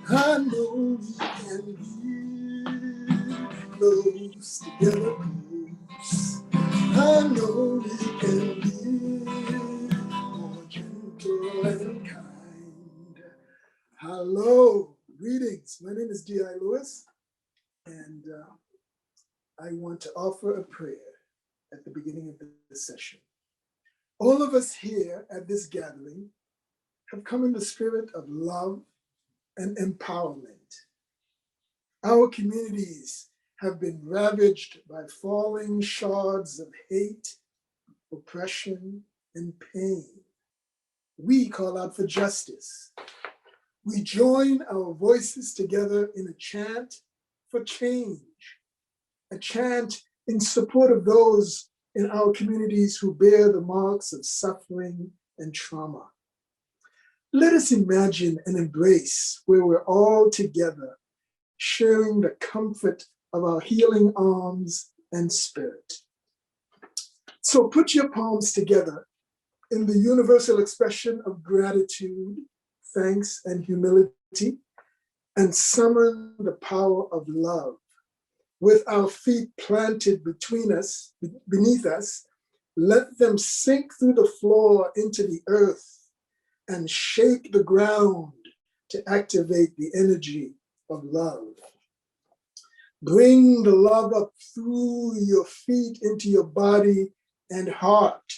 I know we can be close together, close. I know we can be more gentle and kind. Hello, greetings. My name is D.I. Lewis, and I want to offer a prayer at the beginning of this session. All of us here at this gathering have come in the spirit of love and empowerment. Our communities have been ravaged by falling shards of hate, oppression, and pain. We call out for justice. We join our voices together in a chant for change, a chant in support of those in our communities who bear the marks of suffering and trauma. Let us imagine an embrace where we're all together, sharing the comfort of our healing arms and spirit. So put your palms together in the universal expression of gratitude, thanks, and humility, and summon the power of love. With our feet planted beneath us, let them sink through the floor into the earth and shake the ground to activate the energy of love. Bring the love up through your feet into your body and heart.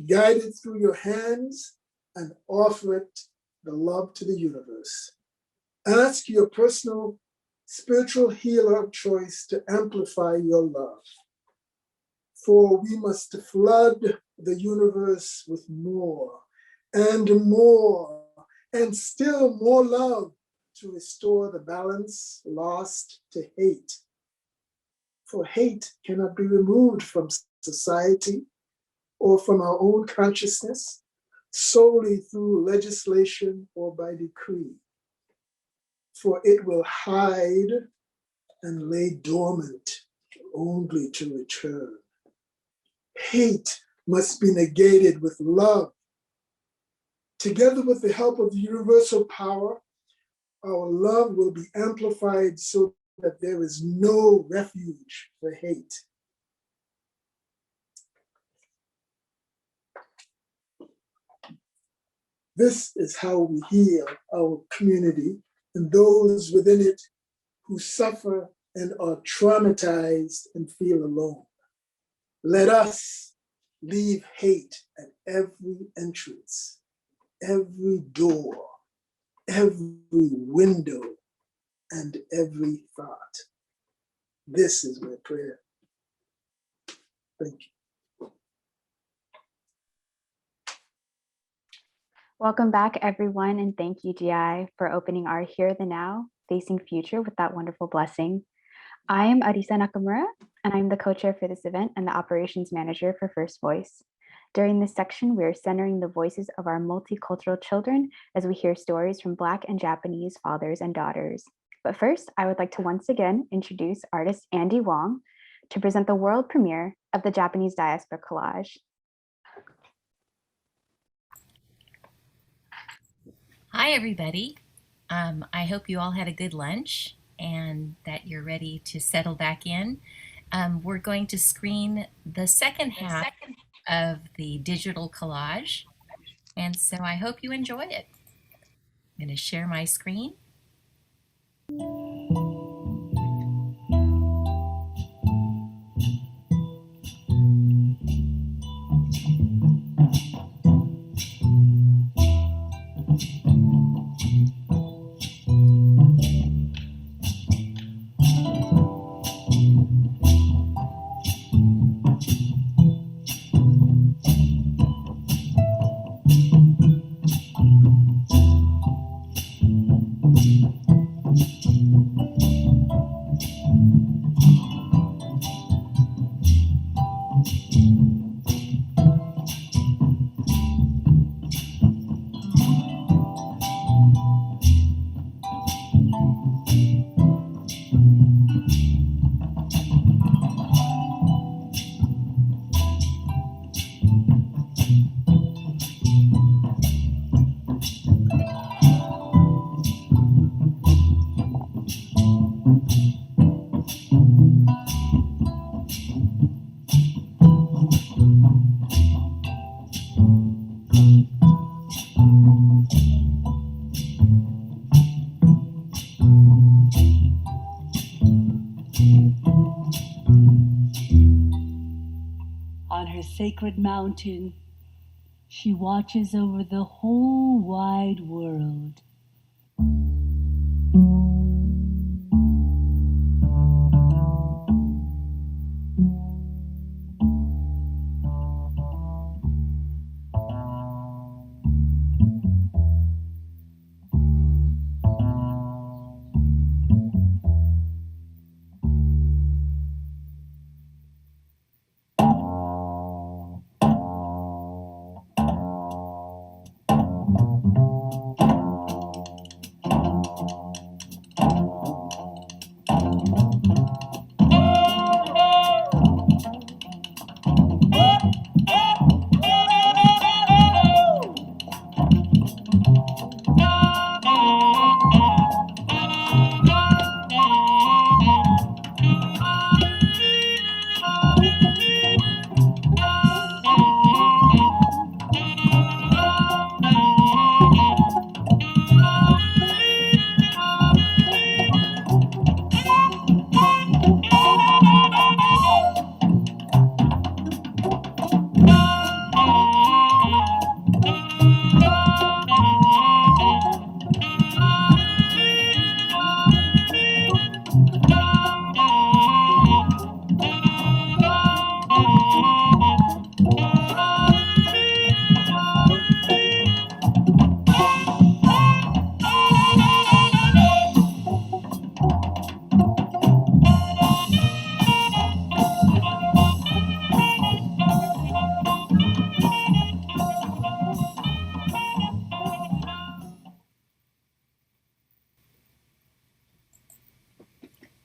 Guide it through your hands and offer it the love to the universe. Ask your personal spiritual healer of choice to amplify your love. For we must flood the universe with more and more and still more love to restore the balance lost to hate. For hate cannot be removed from society or from our own consciousness solely through legislation or by decree. For it will hide and lay dormant only to return. Hate must be negated with love. Together with the help of the universal power, our love will be amplified so that there is no refuge for hate. This is how we heal our community and those within it who suffer and are traumatized and feel alone. Let us leave hate at every entrance, every door, every window, and every thought. This is my prayer. Thank you. Welcome back, everyone, and thank you, GI, for opening our Here the Now, Facing Future with that wonderful blessing. I am Arisa Nakamura, and I'm the co-chair for this event and the operations manager for First Voice. During this section, we are centering the voices of our multicultural children as we hear stories from Black and Japanese fathers and daughters. But first, I would like to once again introduce artist Andy Wong to present the world premiere of the Japanese Diaspora collage. Hi, everybody. I hope you all had a good lunch and that you're ready to settle back in. We're going to screen the second half of the digital collage, and so I hope you enjoy it. I'm going to share my screen. sacred mountain. She watches over the whole wide world.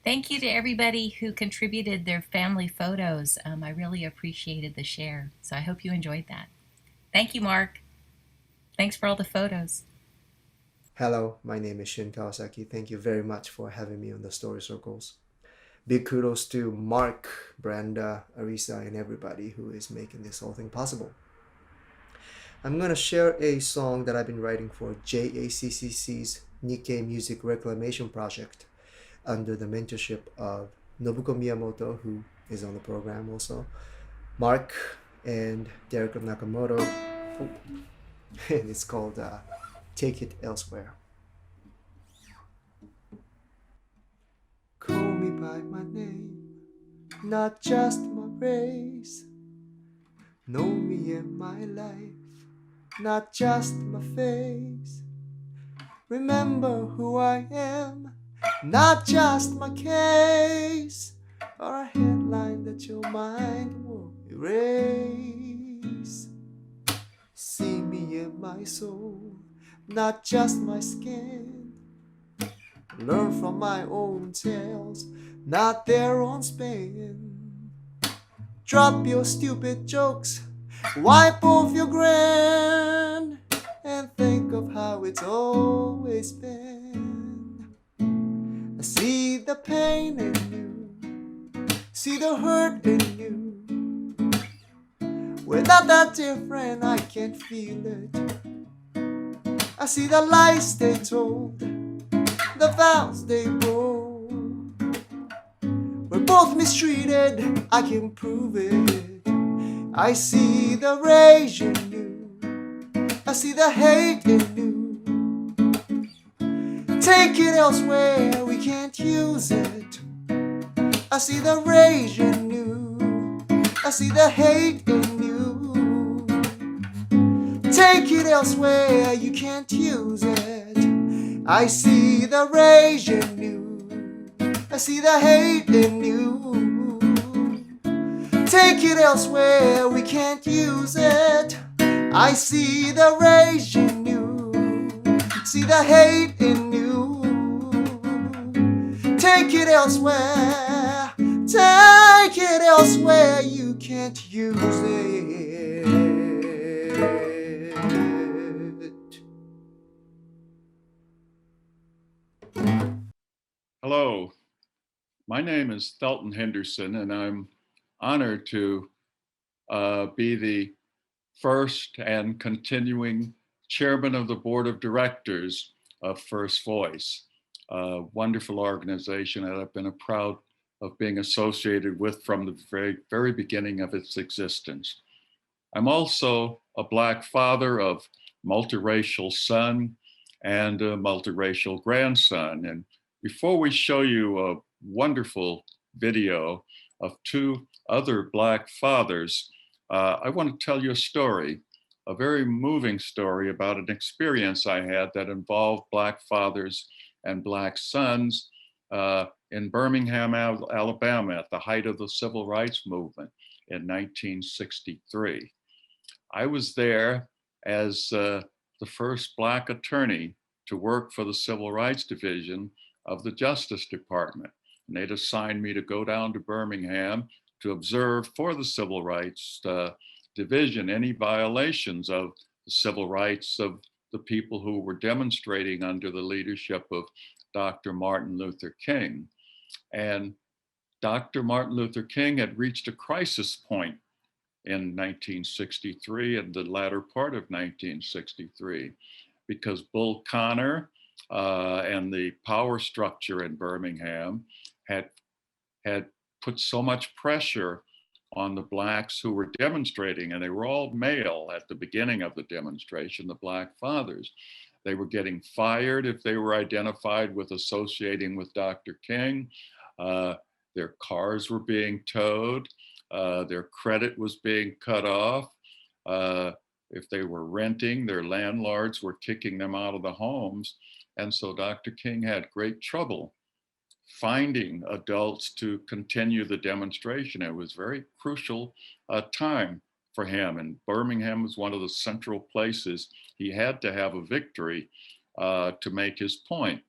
Thank you to everybody who contributed their family photos. I really appreciated the share. So I hope you enjoyed that. Thank you, Mark. Thanks for all the photos. Hello, my name is Shin Kawasaki. Thank you very much for having me on the Story Circles. Big kudos to Mark, Brenda, Arisa, and everybody who is making this whole thing possible. I'm going to share a song that I've been writing for JACCC's Nikkei Music Reclamation Project under the mentorship of Nobuko Miyamoto, who is on the program also, Mark, and Derek Nakamoto. Oh. And it's called Take It Elsewhere. Call me by my name, not just my race. Know me and my life, not just my face. Remember who I am, not just my case, or a headline that your mind will erase. See me in my soul, not just my skin. Learn from my own tales, not their own spin. Drop your stupid jokes, wipe off your grin, and think of how it's always been. I see the pain in you, see the hurt in you. We're not that different, I can feel it. I see the lies they told, the vows they broke. We're both mistreated, I can prove it. I see the rage in you, I see the hate in you. Take it elsewhere, we can't use it. I see the rage in you, I see the hate in you. Take it elsewhere, you can't use it. I see the rage in you, I see the hate in you. Take it elsewhere, we can't use it. I see the rage in you, see the hate in you. Take it elsewhere, take it elsewhere, you can't use it. Hello, my name is Thelton Henderson, and I'm honored to be the first and continuing chairman of the board of directors of First Voice, a wonderful organization that I've been proud of being associated with from the very, very beginning of its existence. I'm also a Black father of multiracial son and a multiracial grandson. And before we show you a wonderful video of two other Black fathers, I want to tell you a story, a very moving story about an experience I had that involved Black fathers and Black sons in Birmingham, Alabama, at the height of the Civil Rights Movement in 1963. I was there as the first Black attorney to work for the Civil Rights Division of the Justice Department. And they'd assigned me to go down to Birmingham to observe for the Civil Rights Division any violations of the civil rights of the people who were demonstrating under the leadership of Dr. Martin Luther King. And Dr. Martin Luther King had reached a crisis point in 1963 and the latter part of 1963 because Bull Connor and the power structure in Birmingham had put so much pressure on the Blacks who were demonstrating, and they were all male at the beginning of the demonstration, the Black fathers. They were getting fired if they were identified with associating with Dr. King. Their cars were being towed. Their credit was being cut off. If they were renting, their landlords were kicking them out of the homes. And so Dr. King had great trouble finding adults to continue the demonstration. It was a very crucial time for him. And Birmingham was one of the central places. He had to have a victory to make his point.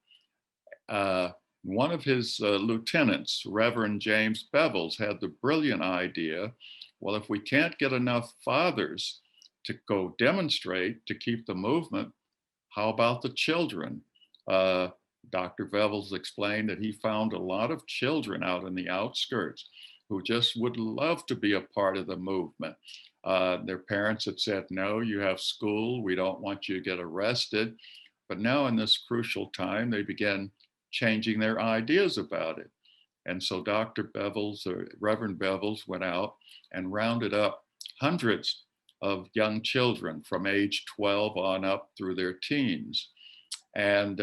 One of his lieutenants, Reverend James Bevells, had the brilliant idea, well, if we can't get enough fathers to go demonstrate to keep the movement, how about the children? Dr. Bevells explained that he found a lot of children out in the outskirts who just would love to be a part of the movement. Their parents had said, no, you have school, we don't want you to get arrested. But now in this crucial time, they began changing their ideas about it. And so Dr. Bevells, or Reverend Bevells, went out and rounded up hundreds of young children from age 12 on up through their teens. And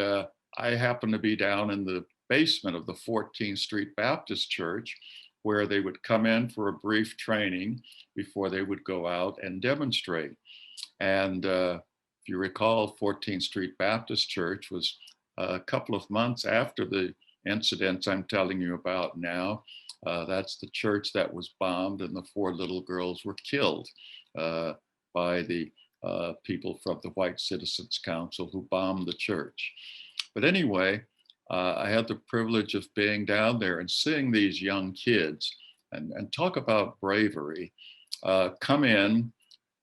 I happened to be down in the basement of the 14th Street Baptist Church, where they would come in for a brief training before they would go out and demonstrate. And if you recall, 14th Street Baptist Church was a couple of months after the incidents I'm telling you about now. That's the church that was bombed and the 4 little girls were killed by the people from the White Citizens Council who bombed the church. But anyway, I had the privilege of being down there and seeing these young kids and talk about bravery, come in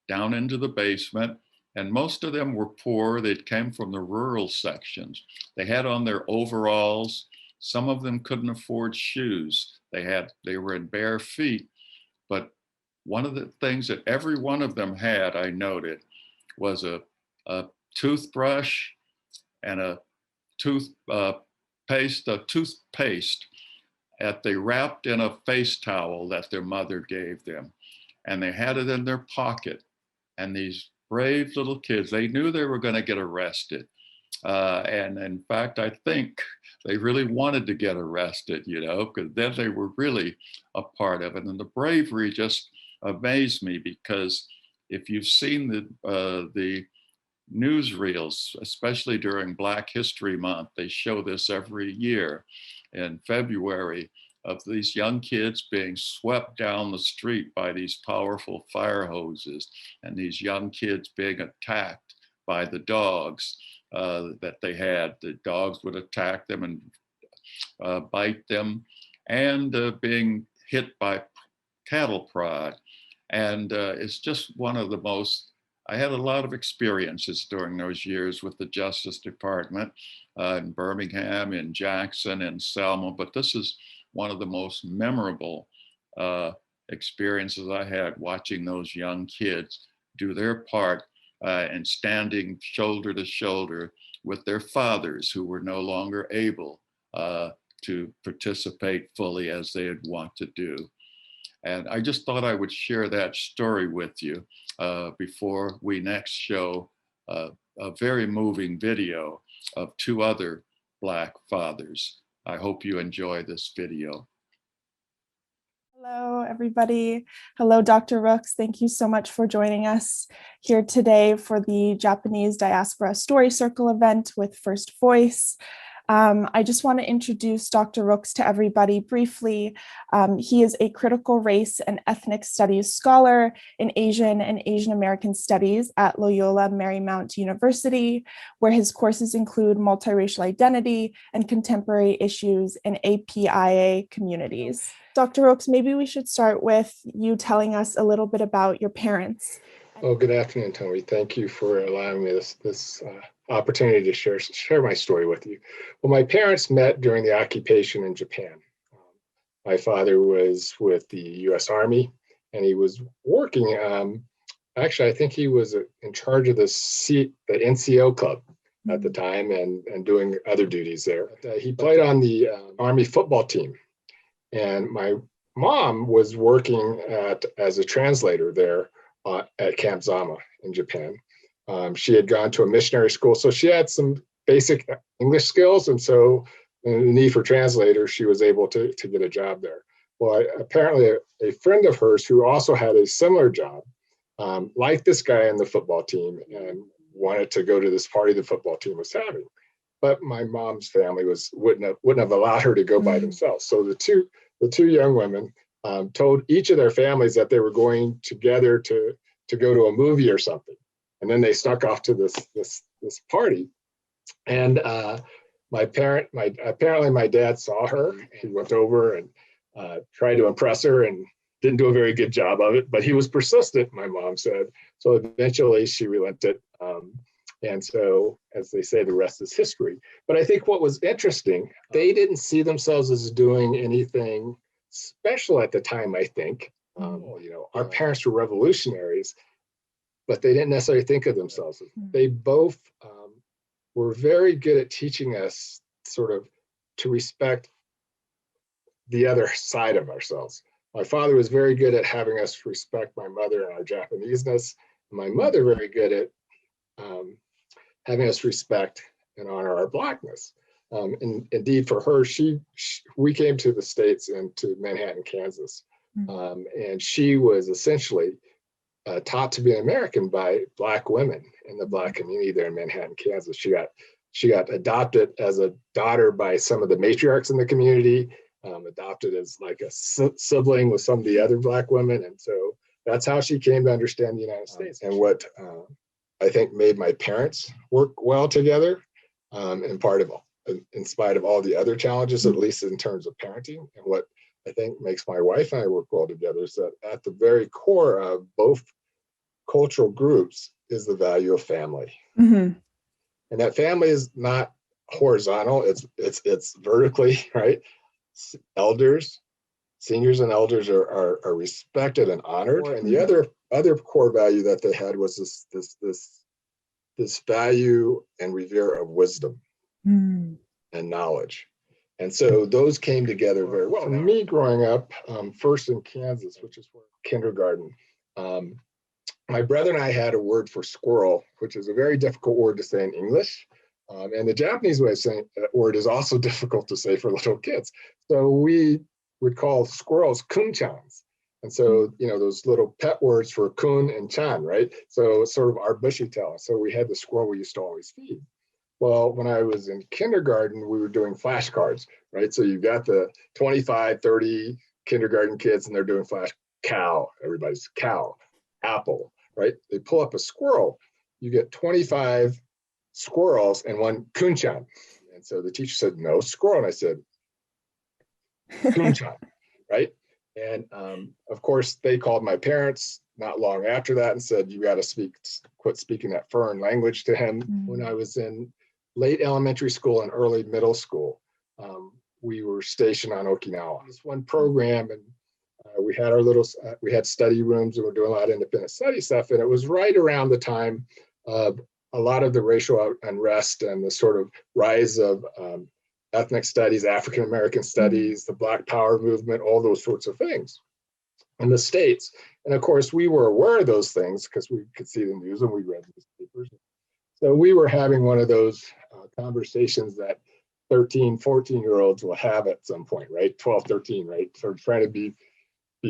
down into the basement. And most of them were poor. They came from the rural sections. They had on their overalls. Some of them couldn't afford shoes. They were in bare feet. But one of the things that every one of them had, I noted, was a toothbrush and a toothpaste that they wrapped in a face towel that their mother gave them. And they had it in their pocket. And these brave little kids, they knew they were going to get arrested. And in fact, I think they really wanted to get arrested, because then they were really a part of it. And the bravery just amazed me, because if you've seen the newsreels, especially during Black History Month, they show this every year in February, of these young kids being swept down the street by these powerful fire hoses, and these young kids being attacked by the dogs that they had. The dogs would attack them and bite them, and being hit by cattle prod. And it's just one of the most, I had a lot of experiences during those years with the Justice Department in Birmingham, in Jackson, and Selma, but this is one of the most memorable experiences I had, watching those young kids do their part and standing shoulder to shoulder with their fathers who were no longer able to participate fully as they had want to do. And I just thought I would share that story with you. before we next show a very moving video of two other Black fathers. I hope you enjoy this video. Hello, everybody. Hello, Dr. Rooks. Thank you so much for joining us here today for the Japanese Diaspora Story Circle event with First Voice. I just want to introduce Dr. Rooks to everybody briefly. He is a critical race and ethnic studies scholar in Asian and Asian American studies at Loyola Marymount University, where his courses include multiracial identity and contemporary issues in APIA communities. Dr. Rooks, maybe we should start with you telling us a little bit about your parents. Well, good afternoon, Tony. Thank you for allowing me this opportunity to share my story with you. Well, my parents met during the occupation in Japan. My father was with the U.S. Army, and he was working. Actually, I think he was in charge of the NCO club at the time, and doing other duties there. He played on the Army football team, and my mom was working as a translator there at Camp Zama in Japan. She had gone to a missionary school, so she had some basic English skills, and so the need for translators, she was able to get a job there. Well, apparently a friend of hers who also had a similar job, liked this guy on the football team and wanted to go to this party the football team was having. But my mom's family wouldn't have allowed her to go by themselves. So the two young women told each of their families that they were going together to go to a movie or something. And then they snuck off to this party. And apparently my dad saw her. He went over and tried to impress her and didn't do a very good job of it, but he was persistent, my mom said. So eventually she relented. And so, as they say, the rest is history. But I think what was interesting, they didn't see themselves as doing anything special at the time, I think. Our parents were revolutionaries, but they didn't necessarily think of themselves. They both were very good at teaching us sort of to respect the other side of ourselves. My father was very good at having us respect my mother and our Japaneseness. And my mother very good at having us respect and honor our Blackness. And indeed, for her, we came to the States and to Manhattan, Kansas, and she was essentially taught to be an American by Black women in the Black community there in Manhattan, Kansas. She got adopted as a daughter by some of the matriarchs in the community, adopted as like a sibling with some of the other Black women, and so that's how she came to understand the United States. And what I think made my parents work well together, in spite of all the other challenges, at least in terms of parenting. And what I think makes my wife and I work well together is that at the very core of both cultural groups is the value of family. And that family is not horizontal, it's vertically, right? Elders, seniors and elders are respected and honored. And the other core value that they had was this value and revere of wisdom and knowledge. And so those came together very well. For me growing up, first in Kansas, which is where kindergarten, my brother and I had a word for squirrel, which is a very difficult word to say in English. And the Japanese way of saying that word is also difficult to say for little kids. So we would call squirrels kun-chans. And so, those little pet words for kun and chan, right? So it's sort of our bushy tail. So we had the squirrel we used to always feed. Well, when I was in kindergarten, we were doing flashcards, right? So you've got the 25, 30 kindergarten kids and they're doing flash cow, everybody's cow, apple, right? They pull up a squirrel, you get 25 squirrels and one kun-chan. And so the teacher said, no squirrel. And I said, kun-chan, right? And of course, they called my parents not long after that and said, you got to quit speaking that foreign language to him. When I was in late elementary school and early middle school, we were stationed on Okinawa. This one program, and we had study rooms and we're doing a lot of independent study stuff. And it was right around the time of a lot of the racial unrest and the sort of rise of ethnic studies, African-American studies, the Black Power movement, all those sorts of things in the States. And of course, we were aware of those things because we could see the news and we read newspapers. So we were having one of those conversations that 13, 14-year-olds will have at some point, right? 12, 13, right? Sort of trying to be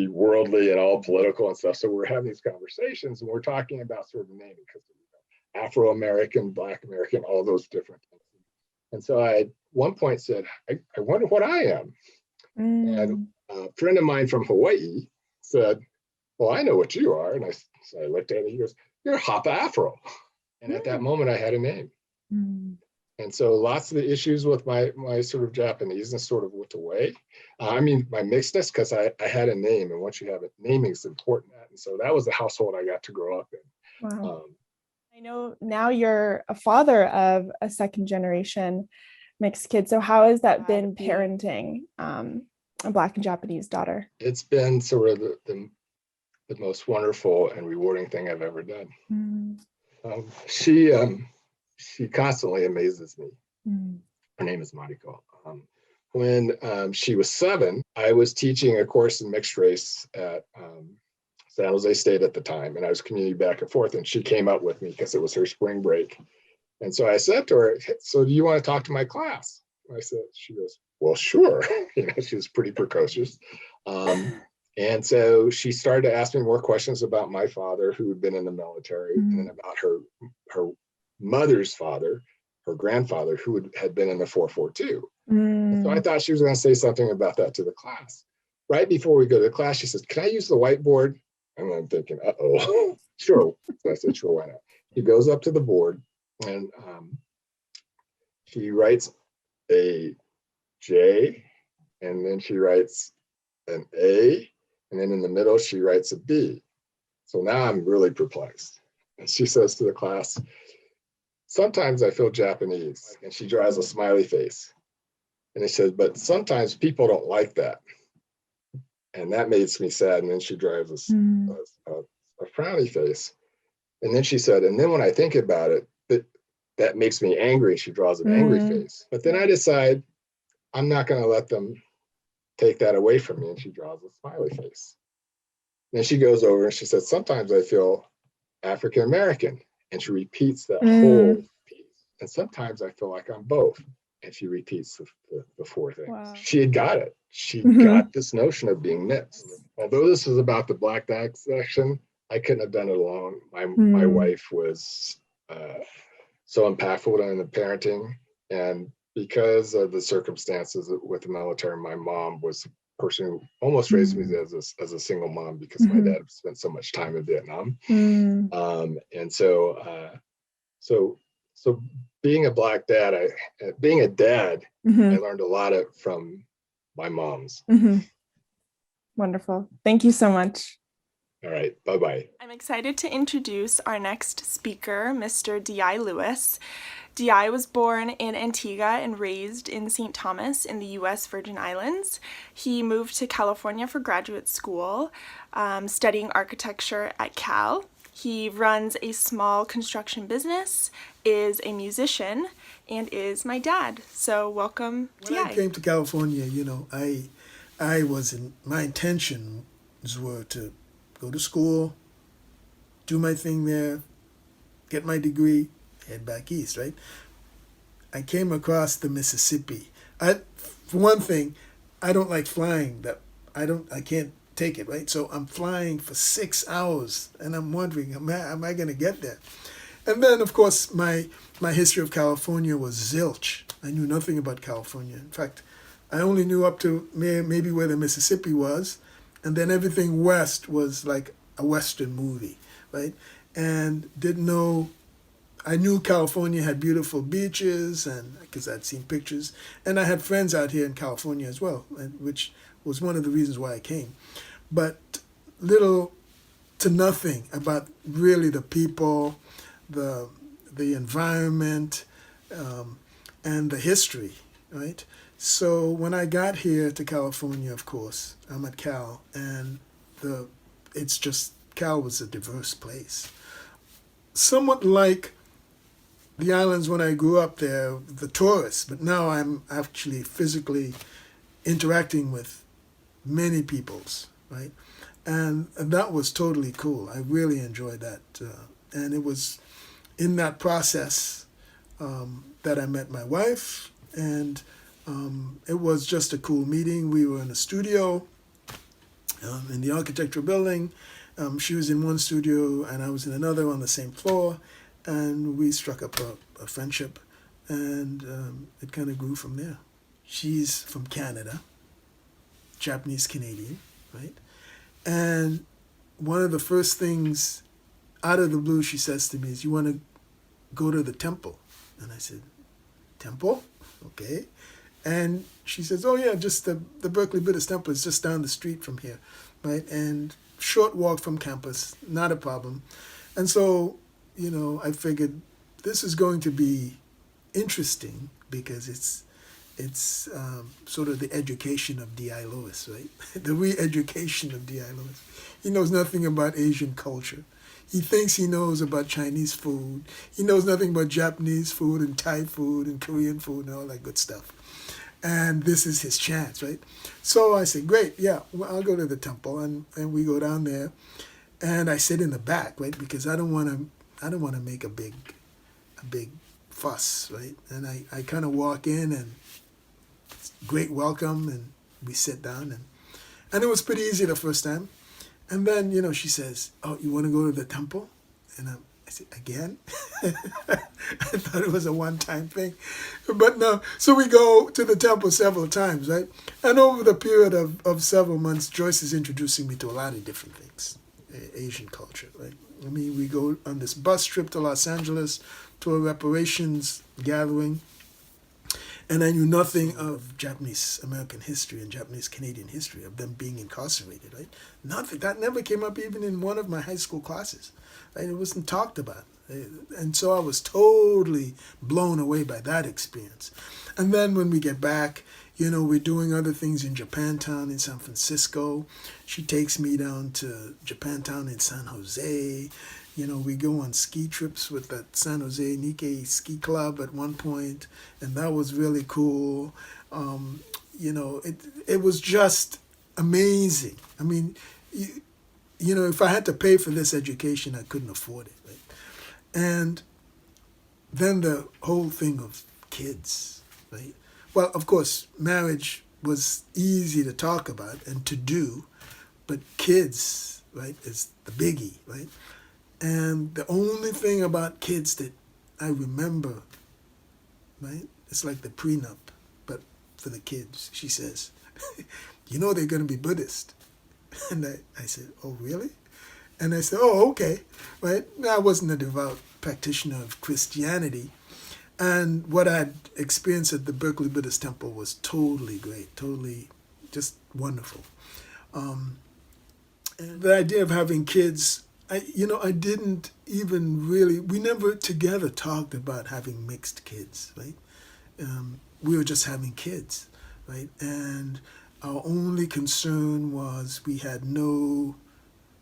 worldly and all political and stuff. So we're having these conversations and we're talking about sort of naming because Afro-American, Black American, all those different things. And so I at one point said, I wonder what I am. And a friend of mine from Hawaii said, well, I know what you are. And so I looked at it, he goes, you're Hapa Afro. And at that moment I had a name. And so lots of the issues with my sort of Japaneseness sort of went away. I mean, my mixedness, because I had a name, and once you have it, naming is important. And so that was the household I got to grow up in. Wow. I know now you're a father of a second generation mixed kid. So how has that been parenting a Black and Japanese daughter? It's been sort of the most wonderful and rewarding thing I've ever done. She constantly amazes me. Her name is Mariko. When she was 7, I was teaching a course in mixed race at San Jose State at the time, and I was commuting back and forth, and she came up with me because it was her spring break. And so I said to her, so do you want to talk to my class? And she goes, well, sure. She was pretty precocious. And so she started to ask me more questions about my father, who had been in the military, and about her mother's father, her grandfather, who had been in the 442. So I thought she was going to say something about that to the class. Right before we go to the class, she says, can I use the whiteboard? And I'm thinking, uh-oh, sure. So I said, sure, why not? She goes up to the board and she writes a J, and then she writes an A, and then in the middle, she writes a B. So now I'm really perplexed. And she says to the class, sometimes I feel Japanese, and she draws a smiley face. And it says, but sometimes people don't like that. And that makes me sad. And then she draws a frowny face. And then she said, and then when I think about it, that makes me angry. She draws an angry face. But then I decide I'm not going to let them take that away from me. And she draws a smiley face. Then she goes over and she says, sometimes I feel African American. And she repeats that whole piece. And sometimes I feel like I'm both. And she repeats the 4 things. Wow. She had got it. She got this notion of being mixed. Although this is about the Black dad section, I couldn't have done it alone. My wife was so impactful in the parenting. And because of the circumstances with the military, my mom was the person who almost raised me as a single mom, because my dad spent so much time in Vietnam. And so being a Black dad, being a dad, I learned a lot from my moms. Wonderful. Thank you so much. All right. Bye-bye. I'm excited to introduce our next speaker, Mr. D.I. Lewis. D.I. was born in Antigua and raised in St. Thomas in the U.S. Virgin Islands. He moved to California for graduate school, studying architecture at Cal. He runs a small construction business, is a musician, and is my dad. So welcome, When I came to California, my intentions were to go to school, do my thing there, get my degree, head back east, right? I came across the Mississippi. For one thing, I don't like flying. I can't take it, right? So I'm flying for 6 hours, and I'm wondering, am I going to get there? And then, of course, my history of California was zilch. I knew nothing about California. In fact, I only knew up to maybe where the Mississippi was, and then everything west was like a Western movie, right? And I knew California had beautiful beaches, and because I'd seen pictures, and I had friends out here in California as well, which was one of the reasons why I came. But little to nothing about really the people, the environment, and the history, right? So when I got here to California, of course, I'm at Cal, and Cal was a diverse place. Somewhat like the islands when I grew up there, the tourists, but now I'm actually physically interacting with many peoples, right? And that was totally cool. I really enjoyed that. And it was in that process that I met my wife, and it was just a cool meeting. We were in a studio in the architecture building. She was in one studio and I was in another on the same floor, and we struck up a friendship, and it kind of grew from there. She's from Canada, Japanese Canadian, right? And one of the first things out of the blue she says to me is, "You want to go to the temple?" And I said, "Temple? Okay." And she says, "Oh yeah, just the Berkeley Buddhist Temple is just down the street from here, right? And short walk from campus, not a problem." And so, I figured this is going to be interesting because it's sort of the education of D.I. Lewis, right? The re-education of D.I. Lewis. He knows nothing about Asian culture. He thinks he knows about Chinese food. He knows nothing about Japanese food and Thai food and Korean food and all that good stuff. And this is his chance, right? So I said, great, yeah, well, I'll go to the temple, and we go down there, and I sit in the back, right? Because I don't want to make a big fuss, right? And I kind of walk in, and great welcome, and we sit down, and it was pretty easy the first time. And then, she says, "Oh, you want to go to the temple?" And I said, "Again?" I thought it was a one-time thing. But no, so we go to the temple several times, right? And over the period of several months, Joyce is introducing me to a lot of different things, Asian culture, right? I mean, we go on this bus trip to Los Angeles to a reparations gathering, and I knew nothing of Japanese American history and Japanese Canadian history, of them being incarcerated, right? Nothing. That never came up even in one of my high school classes, right? It wasn't talked about. And so I was totally blown away by that experience. And then when we get back, we're doing other things in Japantown in San Francisco. She takes me down to Japantown in San Jose. We go on ski trips with that San Jose Nikkei Ski Club at one point, and that was really cool. It was just amazing. I mean, if I had to pay for this education, I couldn't afford it, right? And then the whole thing of kids, right? Well, of course, marriage was easy to talk about and to do, but kids, right, is the biggie, right? And the only thing about kids that I remember, right, it's like the prenup, but for the kids. She says, they're going to be Buddhist. And I said, "Oh, really?" And I said, "Oh, okay," right? I wasn't a devout practitioner of Christianity. And what I'd experienced at the Berkeley Buddhist Temple was totally great, totally just wonderful. And the idea of having kids, I didn't even really, we never together talked about having mixed kids, right? We were just having kids, right? And our only concern was we had no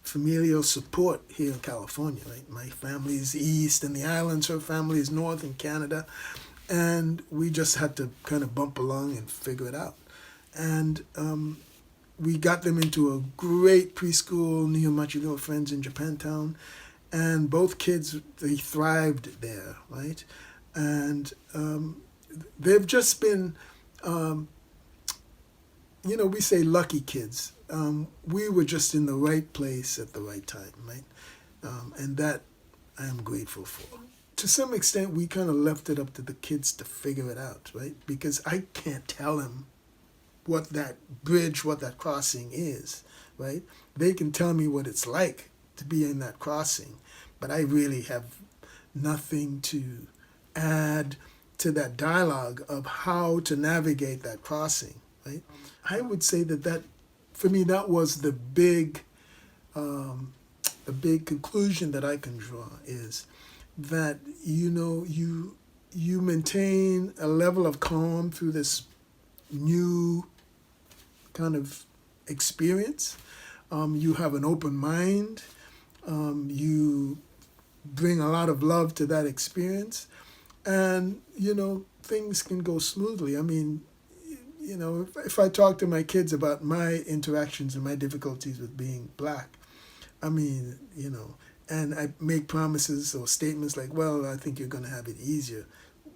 familial support here in California, right? My family is east in the islands, her family is north in Canada, and we just had to kind of bump along and figure it out. And we got them into a great preschool, near Machino Friends in Japantown, and both kids, they thrived there, right? And they've just been, we say lucky kids. We were just in the right place at the right time, right? And that I am grateful for. To some extent, we kind of left it up to the kids to figure it out, right? Because I can't tell them what that bridge, what that crossing is, right? They can tell me what it's like to be in that crossing, but I really have nothing to add to that dialogue of how to navigate that crossing, right? I would say that for me, that was the big conclusion that I can draw, is that, you maintain a level of calm through this new kind of experience. You have an open mind. You bring a lot of love to that experience. And, things can go smoothly. I mean, you know, if I talk to my kids about my interactions and my difficulties with being black, I mean, you know, and I make promises or statements like, well, I think you're going to have it easier.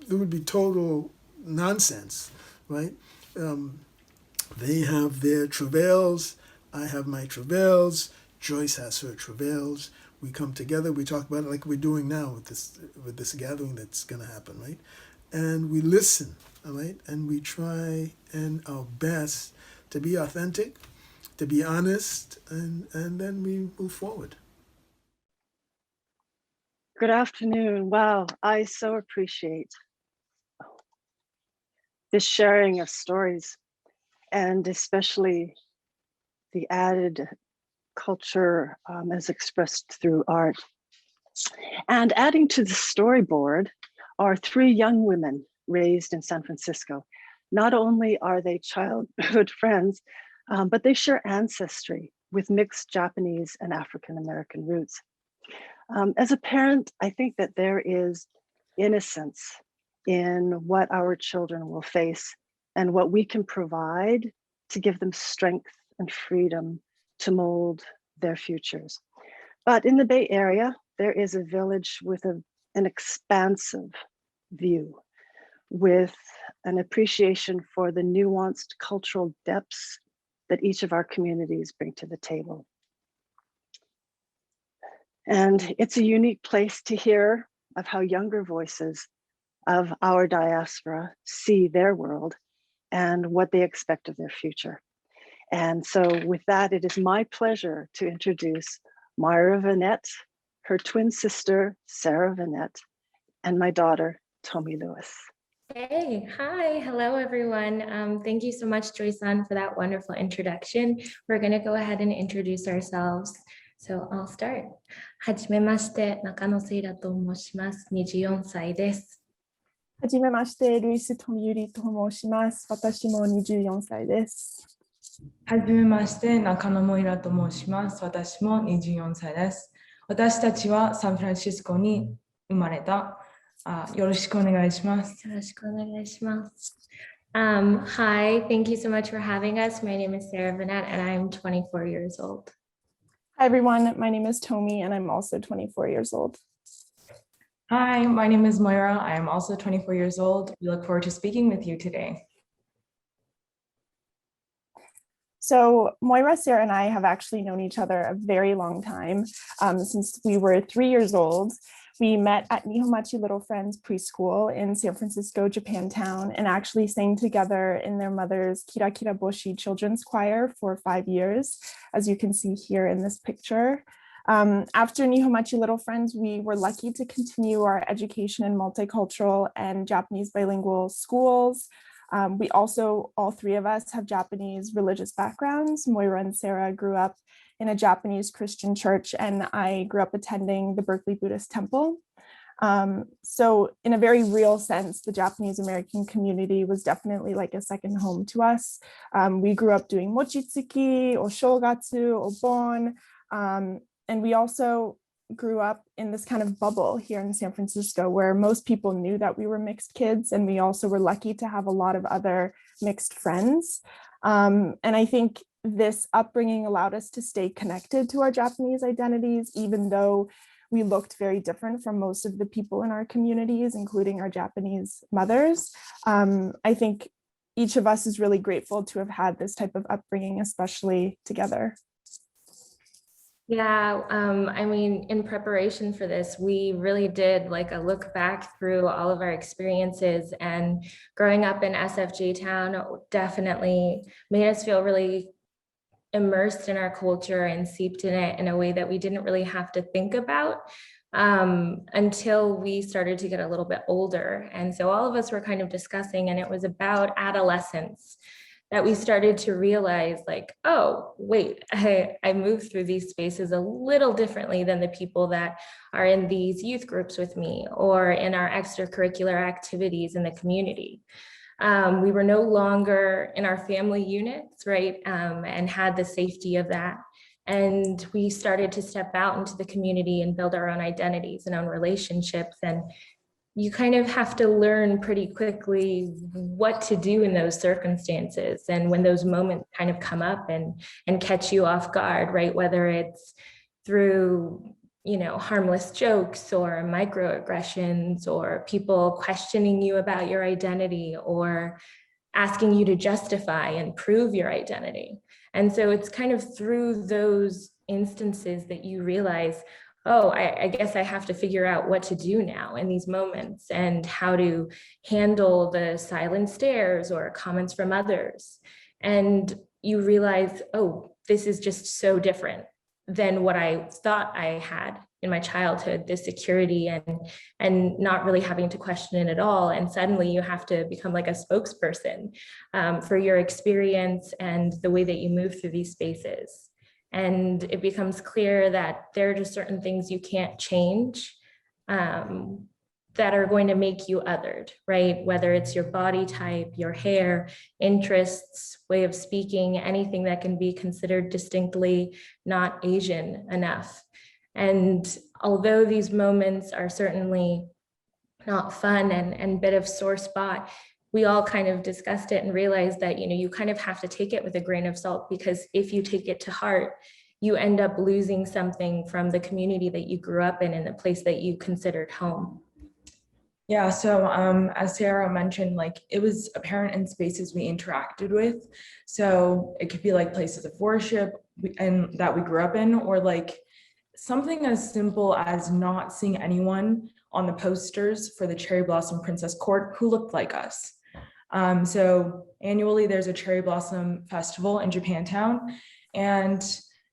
It would be total nonsense, right? They have their travails. I have my travails. Joyce has her travails. We come together. We talk about it like we're doing now with this gathering that's going to happen, right? And we listen, all right? And we try and our best to be authentic, to be honest, and then we move forward. Good afternoon. Wow, I so appreciate this sharing of stories, and especially the added culture as expressed through art. And adding to the storyboard are 3 young women raised in San Francisco. Not only are they childhood friends, but they share ancestry with mixed Japanese and African American roots. As a parent, I think that there is innocence in what our children will face and what we can provide to give them strength and freedom to mold their futures. But in the Bay Area, there is a village with an expansive view, with an appreciation for the nuanced cultural depths that each of our communities bring to the table. And it's a unique place to hear of how younger voices of our diaspora see their world and what they expect of their future. And so with that, it is my pleasure to introduce Myra Vanette, her twin sister, Sarah Vanette, and my daughter, Tomi Lewis. Hey, hi, hello everyone. Thank you so much, Joy-san, for that wonderful introduction. We're going to go ahead and introduce ourselves. So I'll start. はじめまして、中野セイラと申します。24歳です。はじめまして、ルイス・トミユリと申します。私も24歳です。はじめまして、中野モイラと申します。私も24歳です。私たちはサンフランシスコに生まれた。よろしくお願いします。よろしくお願いします。Hi, thank you so much for having us. My name is Sarah Vanette and I'm 24 years old. Hi everyone, my name is Tomi and I'm also 24 years old. Hi, my name is Moira. I am also 24 years old. We look forward to speaking with you today. So Moira, Sarah, and I have actually known each other a very long time, since we were 3 years old. We met at Nihomachi Little Friends preschool in San Francisco, Japantown, and actually sang together in their mother's Kira Kira Boshi children's choir for 5 years, as you can see here in this picture. After Nihomachi Little Friends, we were lucky to continue our education in multicultural and Japanese bilingual schools. We also, all 3 of us, have Japanese religious backgrounds. Moira and Sarah grew up in a Japanese Christian church, and I grew up attending the Berkeley Buddhist Temple. So in a very real sense, the Japanese American community was definitely like a second home to us. We grew up doing mochitsuki, oshogatsu, obon, and we also grew up in this kind of bubble here in San Francisco where most people knew that we were mixed kids, and we also were lucky to have a lot of other mixed friends. And I think this upbringing allowed us to stay connected to our Japanese identities, even though we looked very different from most of the people in our communities, including our Japanese mothers. I think each of us is really grateful to have had this type of upbringing, especially together. Yeah, I mean, in preparation for this, we really did like a look back through all of our experiences, and growing up in SFJ town definitely made us feel really immersed in our culture and seeped in it in a way that we didn't really have to think about until we started to get a little bit older. And so all of us were kind of discussing, and it was about adolescence that we started to realize like, oh, wait, I moved through these spaces a little differently than the people that are in these youth groups with me or in our extracurricular activities in the community. We were no longer in our family units, right? And had the safety of that. And we started to step out into the community and build our own identities and own relationships. And you kind of have to learn pretty quickly what to do in those circumstances. And when those moments kind of come up and catch you off guard, right? Whether it's through, harmless jokes or microaggressions or people questioning you about your identity or asking you to justify and prove your identity. And so it's kind of through those instances that you realize, oh, I guess I have to figure out what to do now in these moments and how to handle the silent stares or comments from others. And you realize, oh, this is just so different than what I thought I had in my childhood, this security and not really having to question it at all. And suddenly you have to become like a spokesperson for your experience and the way that you move through these spaces. And it becomes clear that there are just certain things you can't change that are going to make you othered, right? Whether it's your body type, your hair, interests, way of speaking, anything that can be considered distinctly not Asian enough. And although these moments are certainly not fun and a bit of sore spot, we all kind of discussed it and realized that, you kind of have to take it with a grain of salt, because if you take it to heart, you end up losing something from the community that you grew up in the place that you considered home. Yeah, so as Sarah mentioned, like it was apparent in spaces we interacted with. So it could be like places of worship and that we grew up in, or like something as simple as not seeing anyone on the posters for the Cherry Blossom Princess Court who looked like us. So annually there's a Cherry Blossom Festival in Japantown, and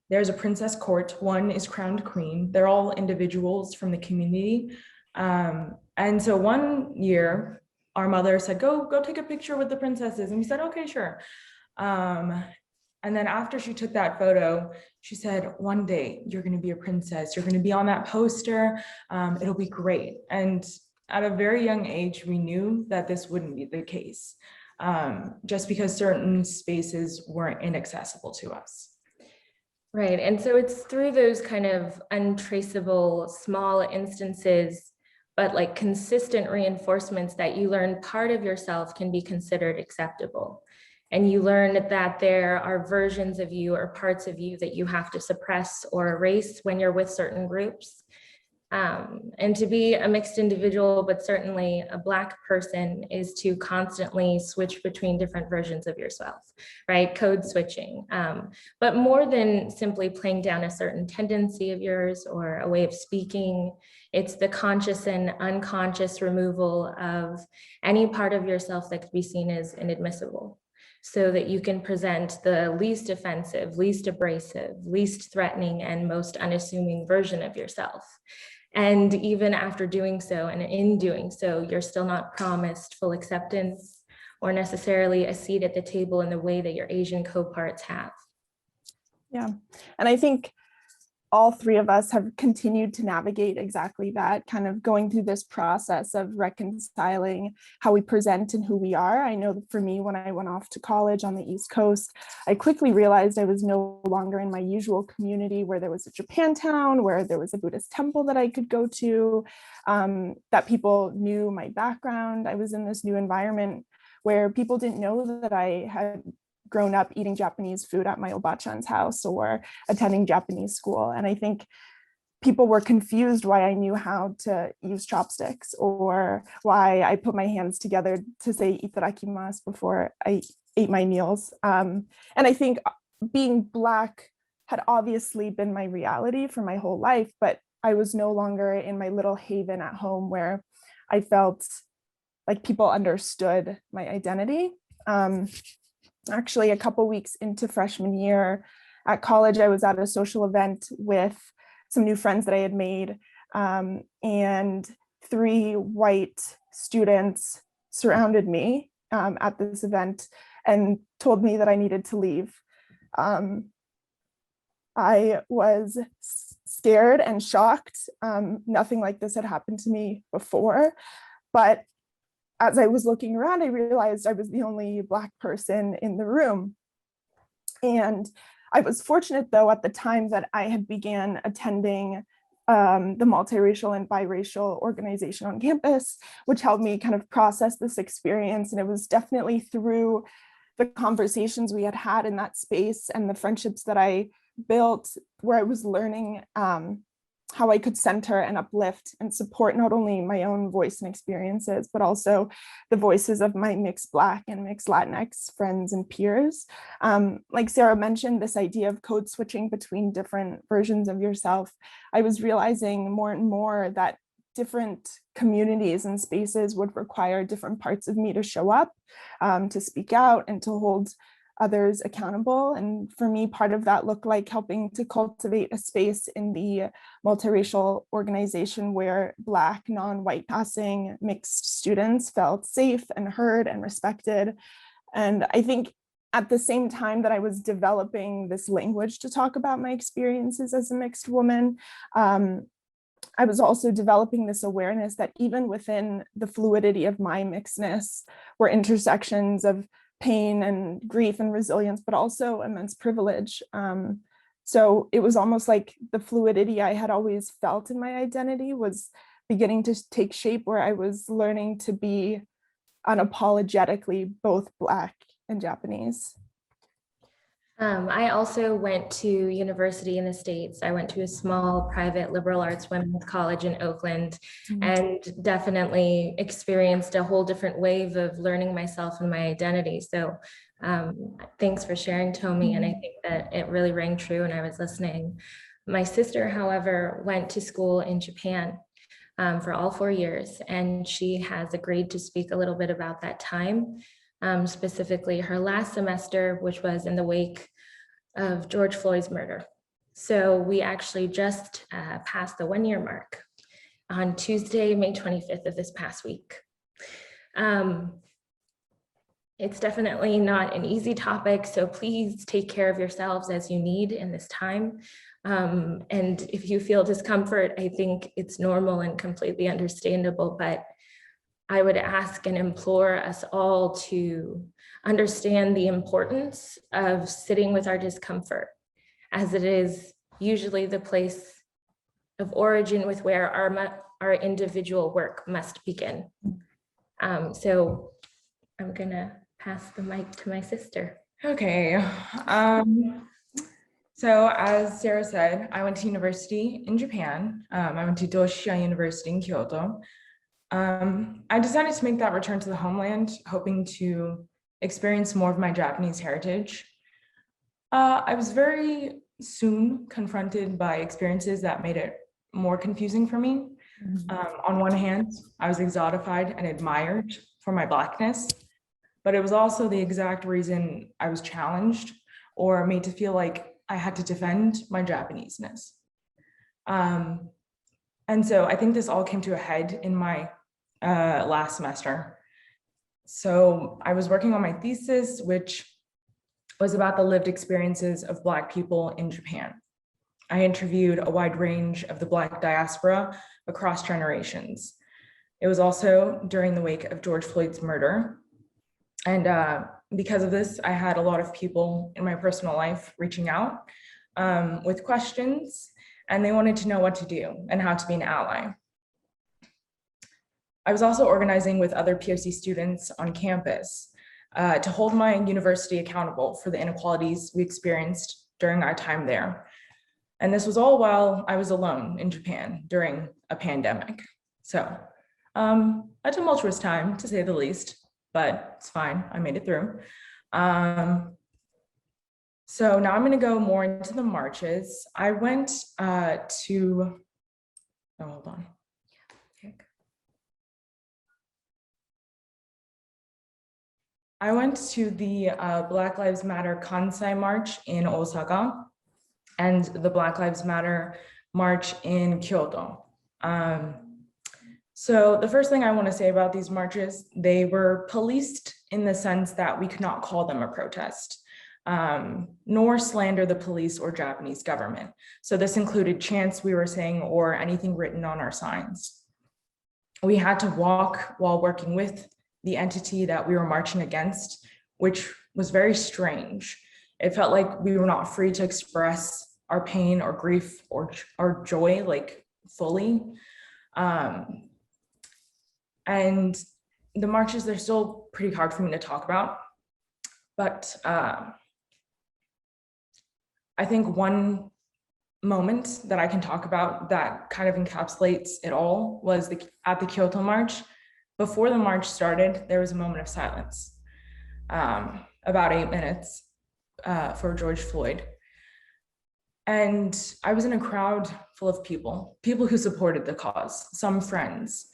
there's a princess court. One is crowned queen. They're all individuals from the community. And so one year, our mother said, go take a picture with the princesses. And we said, okay, sure. And then after she took that photo, she said, one day you're going to be a princess. You're going to be on that poster. It'll be great. And at a very young age, we knew that this wouldn't be the case, just because certain spaces weren't inaccessible to us. Right. And so it's through those kind of untraceable small instances, but like consistent reinforcements, that you learn part of yourself can be considered acceptable. And you learn that there are versions of you or parts of you that you have to suppress or erase when you're with certain groups. And to be a mixed individual, but certainly a Black person, is to constantly switch between different versions of yourself, right? Code switching. But more than simply playing down a certain tendency of yours or a way of speaking, it's the conscious and unconscious removal of any part of yourself that could be seen as inadmissible, so that you can present the least offensive, least abrasive, least threatening, and most unassuming version of yourself. And even after doing so, and in doing so, you're still not promised full acceptance or necessarily a seat at the table in the way that your Asian co-parts have. Yeah, and I think all three of us have continued to navigate exactly that, kind of going through this process of reconciling how we present and who we are. I know that for me, when I went off to college on the East Coast, I quickly realized I was no longer in my usual community, where there was a Japantown, where there was a Buddhist temple that I could go to, that people knew my background. I was in this new environment where people didn't know that I had grown up eating Japanese food at my obachan's house or attending Japanese school. And I think people were confused why I knew how to use chopsticks, or why I put my hands together to say itadakimasu before I ate my meals. And I think being Black had obviously been my reality for my whole life, but I was no longer in my little haven at home where I felt like people understood my identity. Actually, a couple weeks into freshman year at college, I was at a social event with some new friends that I had made, and 3 white students surrounded me at this event and told me that I needed to leave. I was scared and shocked. Nothing like this had happened to me before, but as I was looking around, I realized I was the only Black person in the room. And I was fortunate, though, at the time that I had began attending the multiracial and biracial organization on campus, which helped me kind of process this experience. And it was definitely through the conversations we had in that space and the friendships that I built where I was learning how I could center and uplift and support not only my own voice and experiences, but also the voices of my mixed Black and mixed Latinx friends and peers. Like Sarah mentioned, this idea of code switching between different versions of yourself, I was realizing more and more that different communities and spaces would require different parts of me to show up, to speak out and to hold others accountable. And for me, part of that looked like helping to cultivate a space in the multiracial organization where Black, non-white passing mixed students felt safe and heard and respected. And I think at the same time that I was developing this language to talk about my experiences as a mixed woman, I was also developing this awareness that even within the fluidity of my mixedness were intersections of pain and grief and resilience, but also immense privilege. So it was almost like the fluidity I had always felt in my identity was beginning to take shape, where I was learning to be unapologetically both Black and Japanese. I also went to university in the States. I went to a small private liberal arts women's college in Oakland, and definitely experienced a whole different wave of learning myself and my identity. So thanks for sharing, Tomi. And I think that it really rang true when I was listening. My sister, however, went to school in Japan for all 4 years, and she has agreed to speak a little bit about that time. Specifically her last semester, which was in the wake of George Floyd's murder. So we actually just passed the 1-year mark on Tuesday, May 25th of this past week. It's definitely not an easy topic, so please take care of yourselves as you need in this time. And if you feel discomfort, I think it's normal and completely understandable, but I would ask and implore us all to understand the importance of sitting with our discomfort, as it is usually the place of origin with where our individual work must begin. So I'm gonna pass the mic to my sister. Okay. So as Sarah said, I went to university in Japan. I went to Doshisha University in Kyoto. I decided to make that return to the homeland, hoping to experience more of my Japanese heritage. I was very soon confronted by experiences that made it more confusing for me. On one hand, I was exotified and admired for my Blackness, but it was also the exact reason I was challenged or made to feel like I had to defend my Japaneseness. And so I think this all came to a head in my last semester. So I was working on my thesis, which was about the lived experiences of Black people in Japan. I interviewed a wide range of the Black diaspora across generations. It was also during the wake of George Floyd's murder. And because of this, I had a lot of people in my personal life reaching out with questions, and they wanted to know what to do and how to be an ally. I was also organizing with other POC students on campus to hold my university accountable for the inequalities we experienced during our time there. And this was all while I was alone in Japan during a pandemic. So a tumultuous time, to say the least, but it's fine, I made it through. So now I'm gonna go more into the marches. I went to, oh, hold on. I went to the Black Lives Matter Kansai March in Osaka and the Black Lives Matter March in Kyoto. So the first thing I want to say about these marches, they were policed in the sense that we could not call them a protest, nor slander the police or Japanese government. So this included chants we were saying or anything written on our signs. We had to walk while working with the entity that we were marching against, which was very strange. It felt like we were not free to express our pain or grief or joy like fully. And the marches, they're still pretty hard for me to talk about, but I think one moment that I can talk about that kind of encapsulates it all was at the Kyoto March. Before the march started, there was a moment of silence, about 8 minutes for George Floyd. And I was in a crowd full of people who supported the cause, some friends.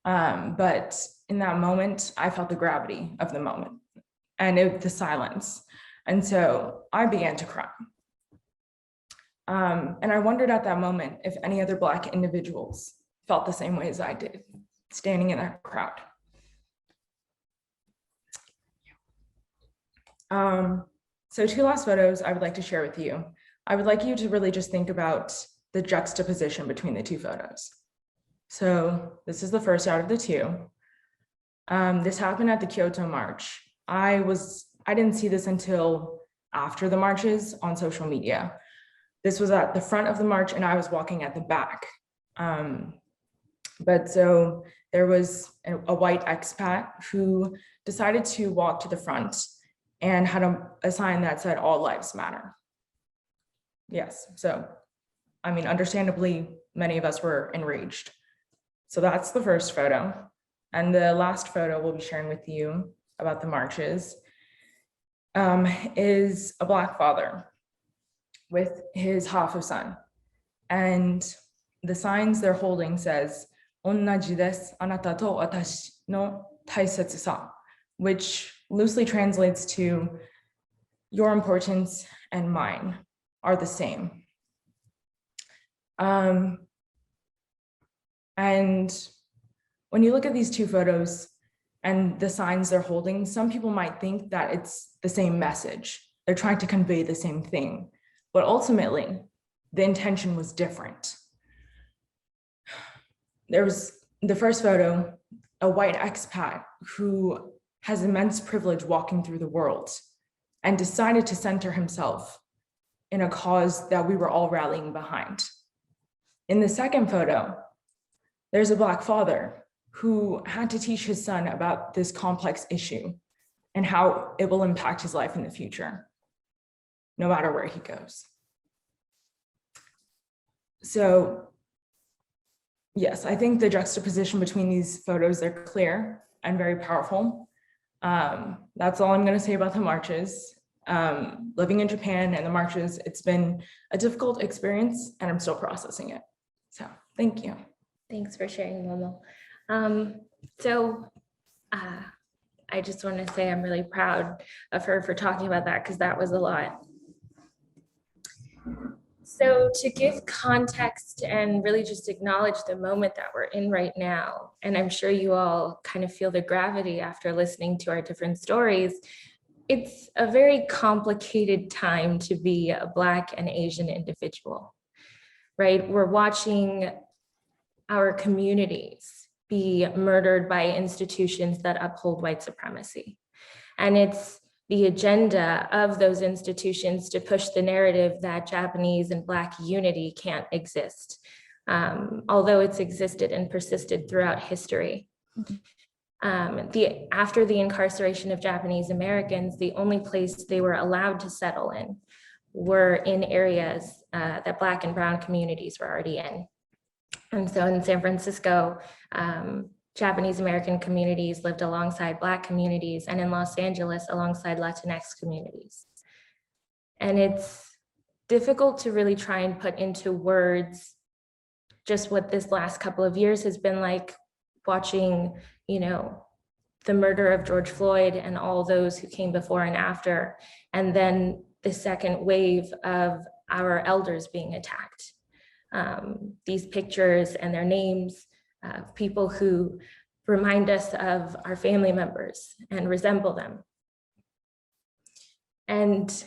But in that moment, I felt the gravity of the moment and the silence. And so I began to cry. And I wondered at that moment if any other Black individuals felt the same way as I did, standing in that crowd. So 2 last photos I would like to share with you. I would like you to really just think about the juxtaposition between the 2 photos. So this is the first out of the 2. This happened at the Kyoto March. I didn't see this until after the marches on social media. This was at the front of the march and I was walking at the back. But so there was a white expat who decided to walk to the front and had a sign that said "All Lives Matter." Yes, so, I mean, understandably, many of us were enraged. So that's the first photo. And the last photo we'll be sharing with you about the marches is a Black father with his Hafu son. And the signs they're holding says, "Onnaji desu, anata to watashi no taisetsu sa," which loosely translates to "your importance and mine are the same." And when you look at these 2 photos and the signs they're holding, some people might think that it's the same message. They're trying to convey the same thing, but ultimately the intention was different. There was the first photo, a white expat who has immense privilege walking through the world and decided to center himself in a cause that we were all rallying behind. In the second photo, there's a Black father who had to teach his son about this complex issue and how it will impact his life in the future, no matter where he goes. So yes, I think the juxtaposition between these photos are clear and very powerful. That's all I'm going to say about the marches. Living in Japan and the marches, it's been a difficult experience and I'm still processing it. So thank you. Thanks for sharing, Momo. I just want to say I'm really proud of her for talking about that because that was a lot. So to give context and really just acknowledge the moment that we're in right now, and I'm sure you all kind of feel the gravity after listening to our different stories, it's a very complicated time to be a Black and Asian individual, right? We're watching our communities be murdered by institutions that uphold white supremacy. And it's the agenda of those institutions to push the narrative that Japanese and Black unity can't exist, although it's existed and persisted throughout history. After the incarceration of Japanese Americans, the only place they were allowed to settle in were in areas that Black and Brown communities were already in. And so in San Francisco, Japanese American communities lived alongside Black communities, and in Los Angeles alongside Latinx communities. And it's difficult to really try and put into words just what this last couple of years has been like, watching, the murder of George Floyd and all those who came before and after, and then the second wave of our elders being attacked. These pictures and their names, people who remind us of our family members and resemble them. And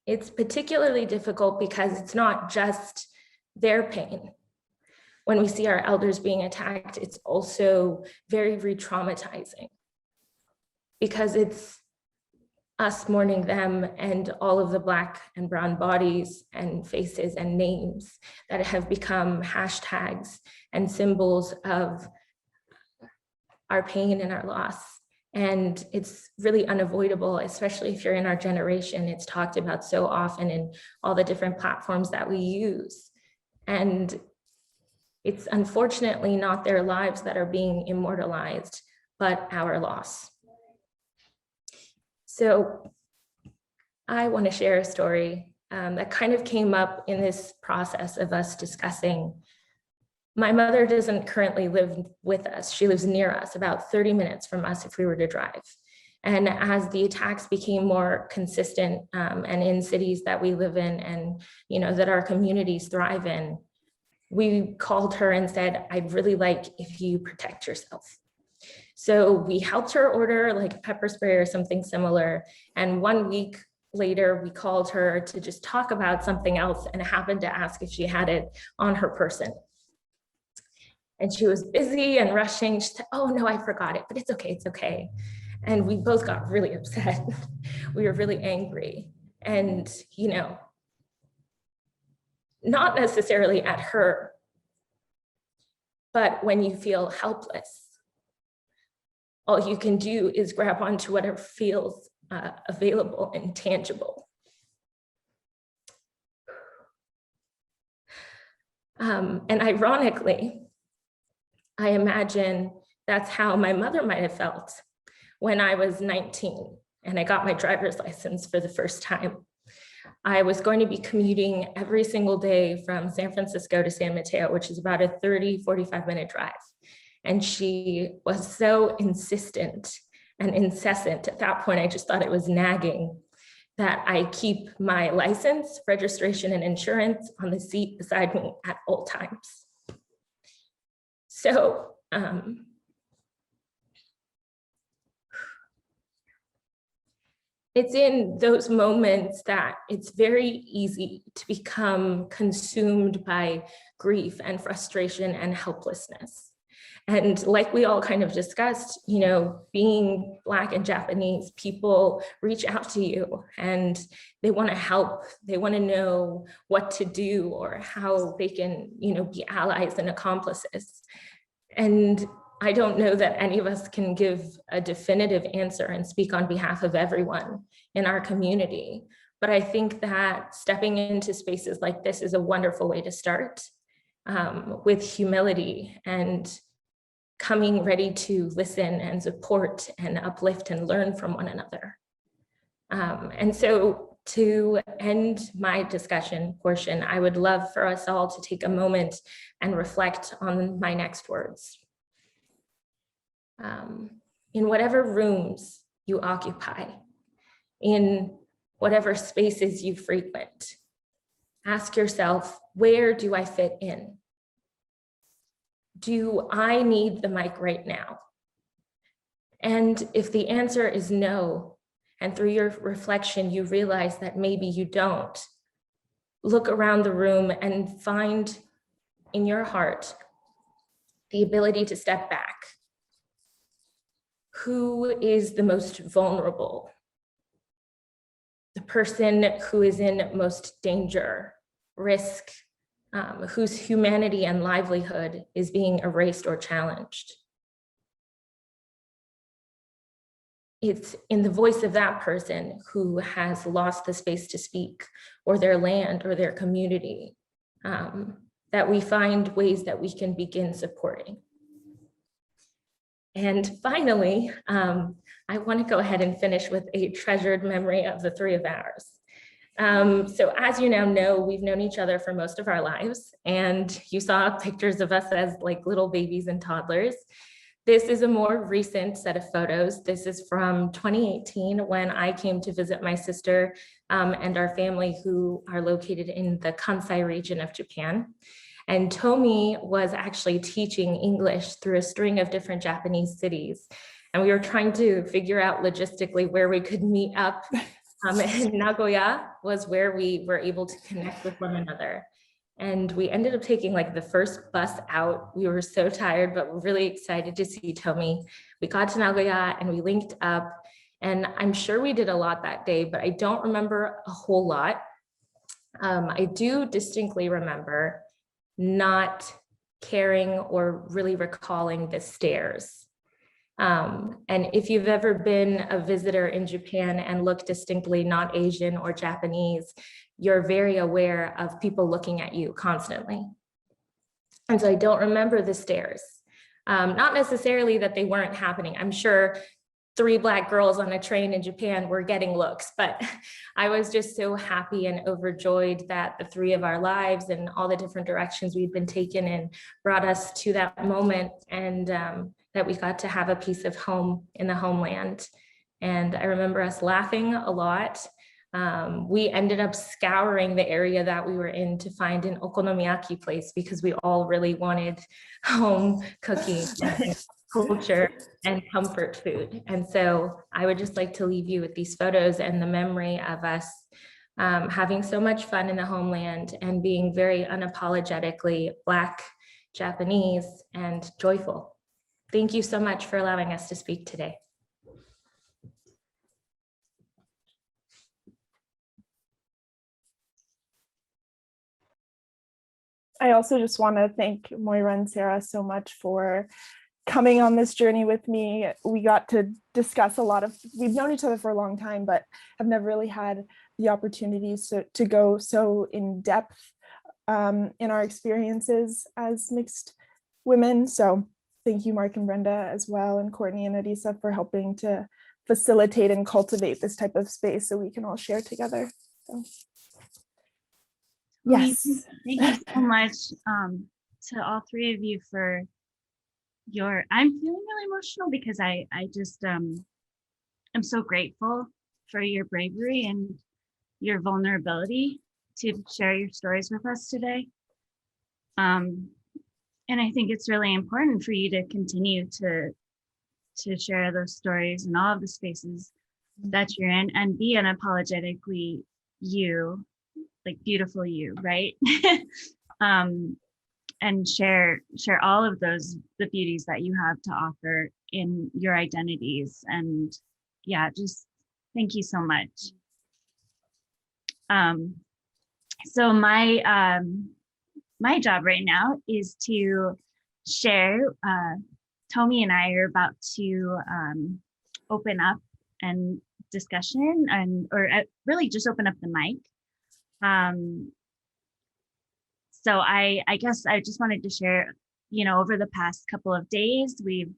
it's particularly difficult because it's not just their pain. When we see our elders being attacked, it's also very re-traumatizing because it's us mourning them and all of the Black and brown bodies and faces and names that have become hashtags and symbols of our pain and our loss. And it's really unavoidable, especially if you're in our generation. It's talked about so often in all the different platforms that we use. And it's unfortunately not their lives that are being immortalized, but our loss. So I want to share a story that kind of came up in this process of us discussing. My mother doesn't currently live with us. She lives near us, about 30 minutes from us if we were to drive. And as the attacks became more consistent and in cities that we live in and that our communities thrive in, we called her and said, I'd really like if you protect yourself. So we helped her order like pepper spray or something similar. And 1 week later, we called her to just talk about something else and happened to ask if she had it on her person. And she was busy and rushing. She said, oh no, I forgot it, but it's okay, it's okay. And we both got really upset. We were really angry. And, not necessarily at her, but when you feel helpless, all you can do is grab onto whatever feels available and tangible. And ironically, I imagine that's how my mother might have felt when I was 19 and I got my driver's license for the first time. I was going to be commuting every single day from San Francisco to San Mateo, which is about a 45-minute drive. And she was so insistent and incessant. At that point, I just thought it was nagging that I keep my license, registration, and insurance on the seat beside me at all times. So, it's in those moments that it's very easy to become consumed by grief and frustration and helplessness. And like we all kind of discussed, being Black and Japanese, people reach out to you and they want to help. They want to know what to do or how they can, be allies and accomplices. And I don't know that any of us can give a definitive answer and speak on behalf of everyone in our community. But I think that stepping into spaces like this is a wonderful way to start with humility and coming ready to listen and support and uplift and learn from one another. And so to end my discussion portion, I would love for us all to take a moment and reflect on my next words. In whatever rooms you occupy, in whatever spaces you frequent, ask yourself, where do I fit in? Do I need the mic right now? And if the answer is no, and through your reflection, you realize that maybe you don't, look around the room and find in your heart the ability to step back. Who is the most vulnerable? The person who is in most danger, risk, whose humanity and livelihood is being erased or challenged. It's in the voice of that person who has lost the space to speak, or their land or their community, that we find ways that we can begin supporting. And finally, I want to go ahead and finish with a treasured memory of the three of ours. So as you now know, we've known each other for most of our lives, and you saw pictures of us as like little babies and toddlers. This is a more recent set of photos. This is from 2018 when I came to visit my sister and our family who are located in the Kansai region of Japan. And Tomi was actually teaching English through a string of different Japanese cities. And we were trying to figure out logistically where we could meet up. And Nagoya was where we were able to connect with one another. And we ended up taking like the first bus out. We were so tired, but we're really excited to see Tomi. We got to Nagoya and we linked up. And I'm sure we did a lot that day, but I don't remember a whole lot. I do distinctly remember not caring or really recalling the stairs. And if you've ever been a visitor in Japan and look distinctly not Asian or Japanese, you're very aware of people looking at you constantly. And so I don't remember the stairs. Not necessarily that they weren't happening. I'm sure 3 Black girls on a train in Japan were getting looks, but I was just so happy and overjoyed that the 3 of our lives and all the different directions we'd been taken in brought us to that moment, and that we got to have a piece of home in the homeland. And I remember us laughing a lot. We ended up scouring the area that we were in to find an okonomiyaki place because we all really wanted home cooking culture and comfort food. And so I would just like to leave you with these photos and the memory of us having so much fun in the homeland and being very unapologetically Black, Japanese, and joyful. Thank you so much for allowing us to speak today. I also just want to thank Moira and Sarah so much for coming on this journey with me. We got to discuss we've known each other for a long time, but have never really had the opportunities to go so in depth in our experiences as mixed women. So thank you, Mark and Brenda as well, and Courtney and Adisa for helping to facilitate and cultivate this type of space so we can all share together. So. Yes. Thank you so much to all 3 of you for I'm feeling really emotional because I just I'm so grateful for your bravery and your vulnerability to share your stories with us today. And I think it's really important for you to continue to share those stories in all of the spaces that you're in and be unapologetically you, like beautiful you, right? And share all of the beauties that you have to offer in your identities. And yeah, just thank you so much. So my job right now is to share. Tomi and I are about to open up and discussion or really just open up the mic. So I guess I just wanted to share, over the past couple of days, we've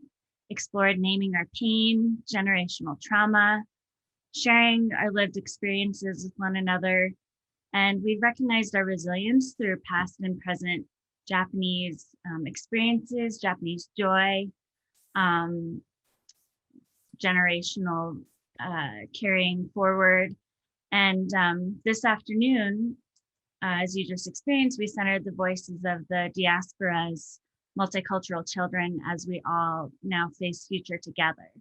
explored naming our pain, generational trauma, sharing our lived experiences with one another, and we've recognized our resilience through past and present Japanese experiences, Japanese joy, generational carrying forward. And this afternoon, as you just experienced, we centered the voices of the diaspora's multicultural children as we all now face future together.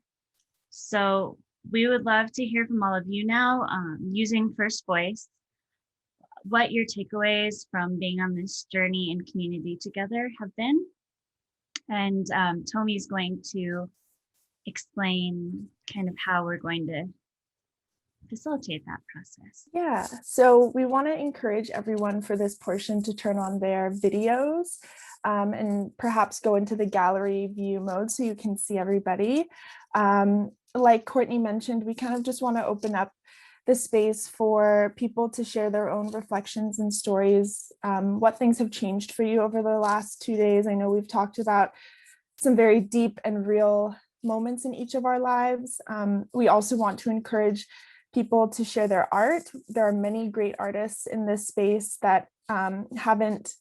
So we would love to hear from all of you now, using First Voice, what your takeaways from being on this journey and community together have been. And Tomi's going to explain kind of how we're going to facilitate that process. Yeah, so we want to encourage everyone for this portion to turn on their videos and perhaps go into the gallery view mode so you can see everybody. Like Courtney mentioned, we kind of just want to open up the space for people to share their own reflections and stories, what things have changed for you over the last 2 days. I know we've talked about some very deep and real moments in each of our lives. We also want to encourage people to share their art. There are many great artists in this space that haven't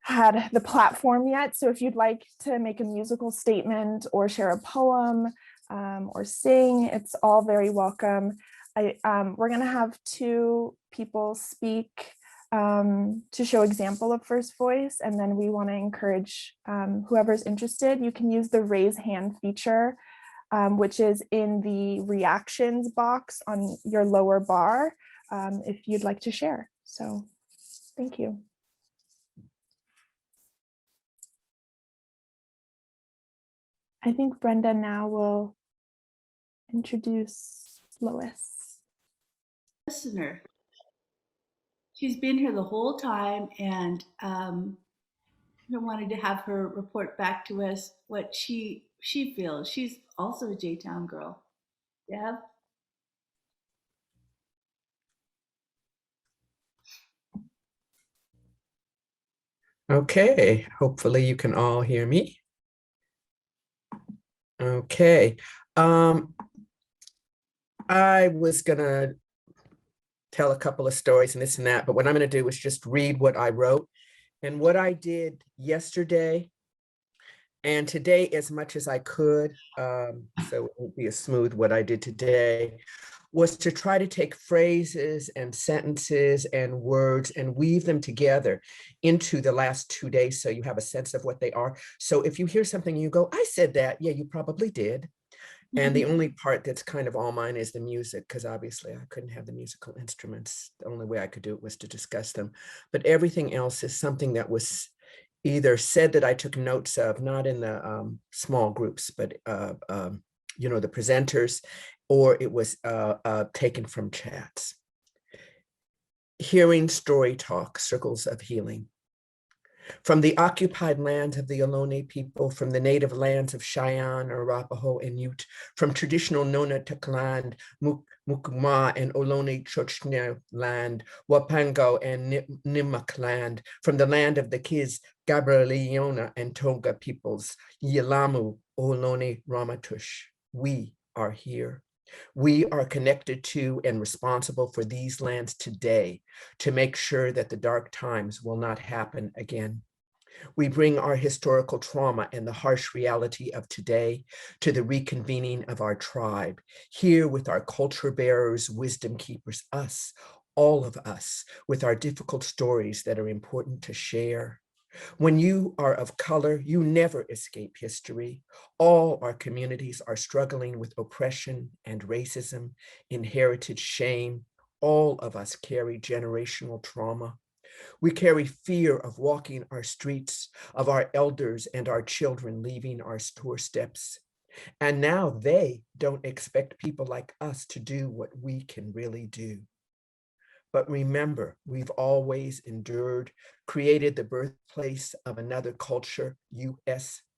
had the platform yet. So if you'd like to make a musical statement or share a poem or sing, it's all very welcome. We're gonna have 2 people speak to show example of First Voice, and then we want to encourage whoever's interested. You can use the raise hand feature, which is in the reactions box on your lower bar, if you'd like to share. So thank you. I think Brenda now will introduce Lois. Listener. She's been here the whole time, and I wanted to have her report back to us what she feels. She's also a J-Town girl. Deb? Okay, hopefully you can all hear me. Okay, I was gonna tell a couple of stories and this and that, but what I'm gonna do is just read what I wrote and what I did yesterday and today as much as I could, so it won't be as smooth what I did today, was to try to take phrases and sentences and words and weave them together into the last 2 days so you have a sense of what they are. So if you hear something, you go, I said that. Yeah, you probably did. And the only part that's kind of all mine is the music, because obviously I couldn't have the musical instruments. The only way I could do it was to discuss them. But everything else is something that was either said that I took notes of, not in the small groups, but you know, the presenters, or it was taken from chats. Hearing story talk, circles of healing. From the occupied lands of the Ohlone people, from the native lands of Cheyenne, Arapaho, and Ute, from traditional Nonatak land, Mukma and Ohlone Chochneh land, Wapango and Nimiq land, from the land of the Kiz, Gabrieliona and Tonga peoples, Yilamu, Ohlone Ramatush. We are here. We are connected to and responsible for these lands today to make sure that the dark times will not happen again. We bring our historical trauma and the harsh reality of today to the reconvening of our tribe, here with our culture bearers, wisdom keepers, us, all of us, with our difficult stories that are important to share. When you are of color, you never escape history. All our communities are struggling with oppression and racism, inherited shame. All of us carry generational trauma. We carry fear of walking our streets, of our elders and our children leaving our doorsteps. And now they don't expect people like us to do what we can really do. But remember, we've always endured, created the birthplace of another culture,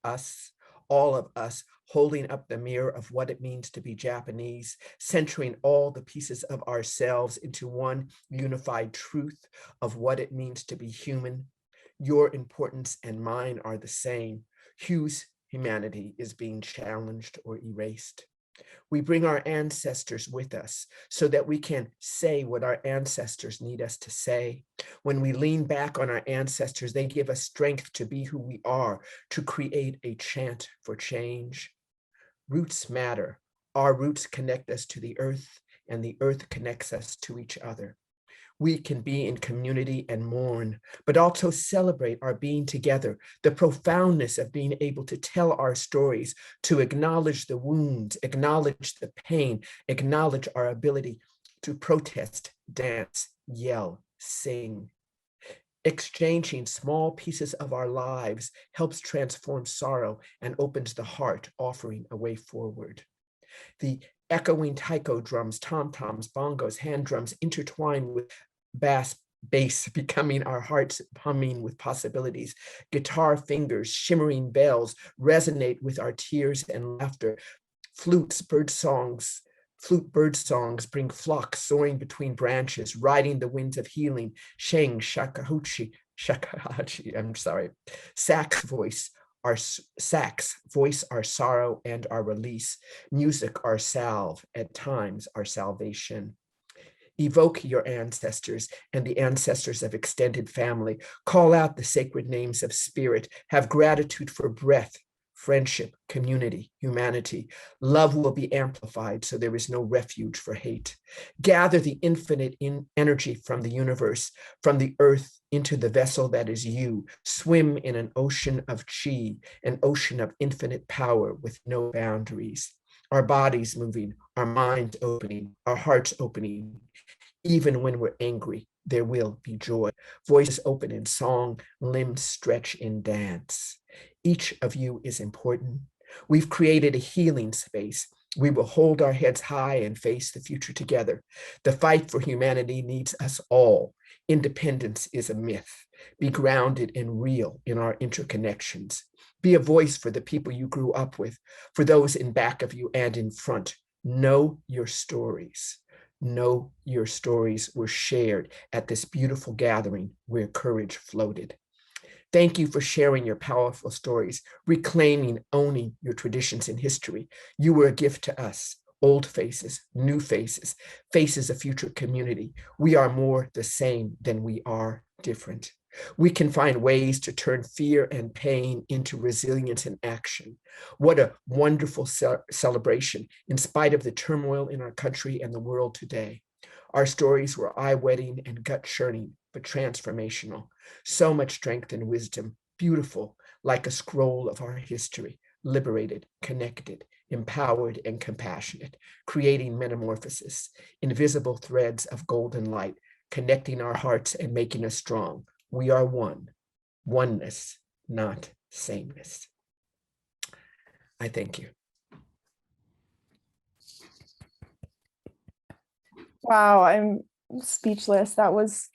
us, all of us, holding up the mirror of what it means to be Japanese, centering all the pieces of ourselves into one unified truth of what it means to be human. Your importance and mine are the same. Whose humanity is being challenged or erased? We bring our ancestors with us so that we can say what our ancestors need us to say. When we lean back on our ancestors, they give us strength to be who we are, to create a chant for change. Roots matter. Our roots connect us to the earth, and the earth connects us to each other. We can be in community and mourn, but also celebrate our being together, the profoundness of being able to tell our stories, to acknowledge the wounds, acknowledge the pain, acknowledge our ability to protest, dance, yell, sing. Exchanging small pieces of our lives helps transform sorrow and opens the heart, offering a way forward. The echoing taiko drums, tom-toms, bongos, hand drums intertwine with bass, becoming our hearts humming with possibilities. Guitar fingers, shimmering bells resonate with our tears and laughter. Flute bird songs bring flocks soaring between branches, riding the winds of healing. Sheng, shakahachi, sax voice our sorrow and our release. Music our salve, at times our salvation. Evoke your ancestors and the ancestors of extended family. Call out the sacred names of spirit. Have gratitude for breath, friendship, community, humanity. Love will be amplified, so there is no refuge for hate. Gather the infinite energy from the universe, from the earth into the vessel that is you. Swim in an ocean of chi, an ocean of infinite power with no boundaries. Our bodies moving, our minds opening, our hearts opening. Even when we're angry, there will be joy. Voices open in song, limbs stretch in dance. Each of you is important. We've created a healing space, We will hold our heads high and face the future together. The fight for humanity needs us all. Independence is a myth. Be grounded and real in our interconnections. Be a voice for the people you grew up with, for those in back of you and in front. Know your stories. Know your stories were shared at this beautiful gathering where courage floated. Thank you for sharing your powerful stories, reclaiming, owning your traditions and history. You were a gift to us, old faces, new faces, faces of future community. We are more the same than we are different. We can find ways to turn fear and pain into resilience and action. What a wonderful celebration in spite of the turmoil in our country and the world today. Our stories were eye-wetting and gut-churning, but transformational. So much strength and wisdom, beautiful, like a scroll of our history, liberated, connected, empowered, and compassionate, creating metamorphosis, invisible threads of golden light, connecting our hearts and making us strong. We are one, oneness, not sameness. I thank you. Wow, I'm speechless. That was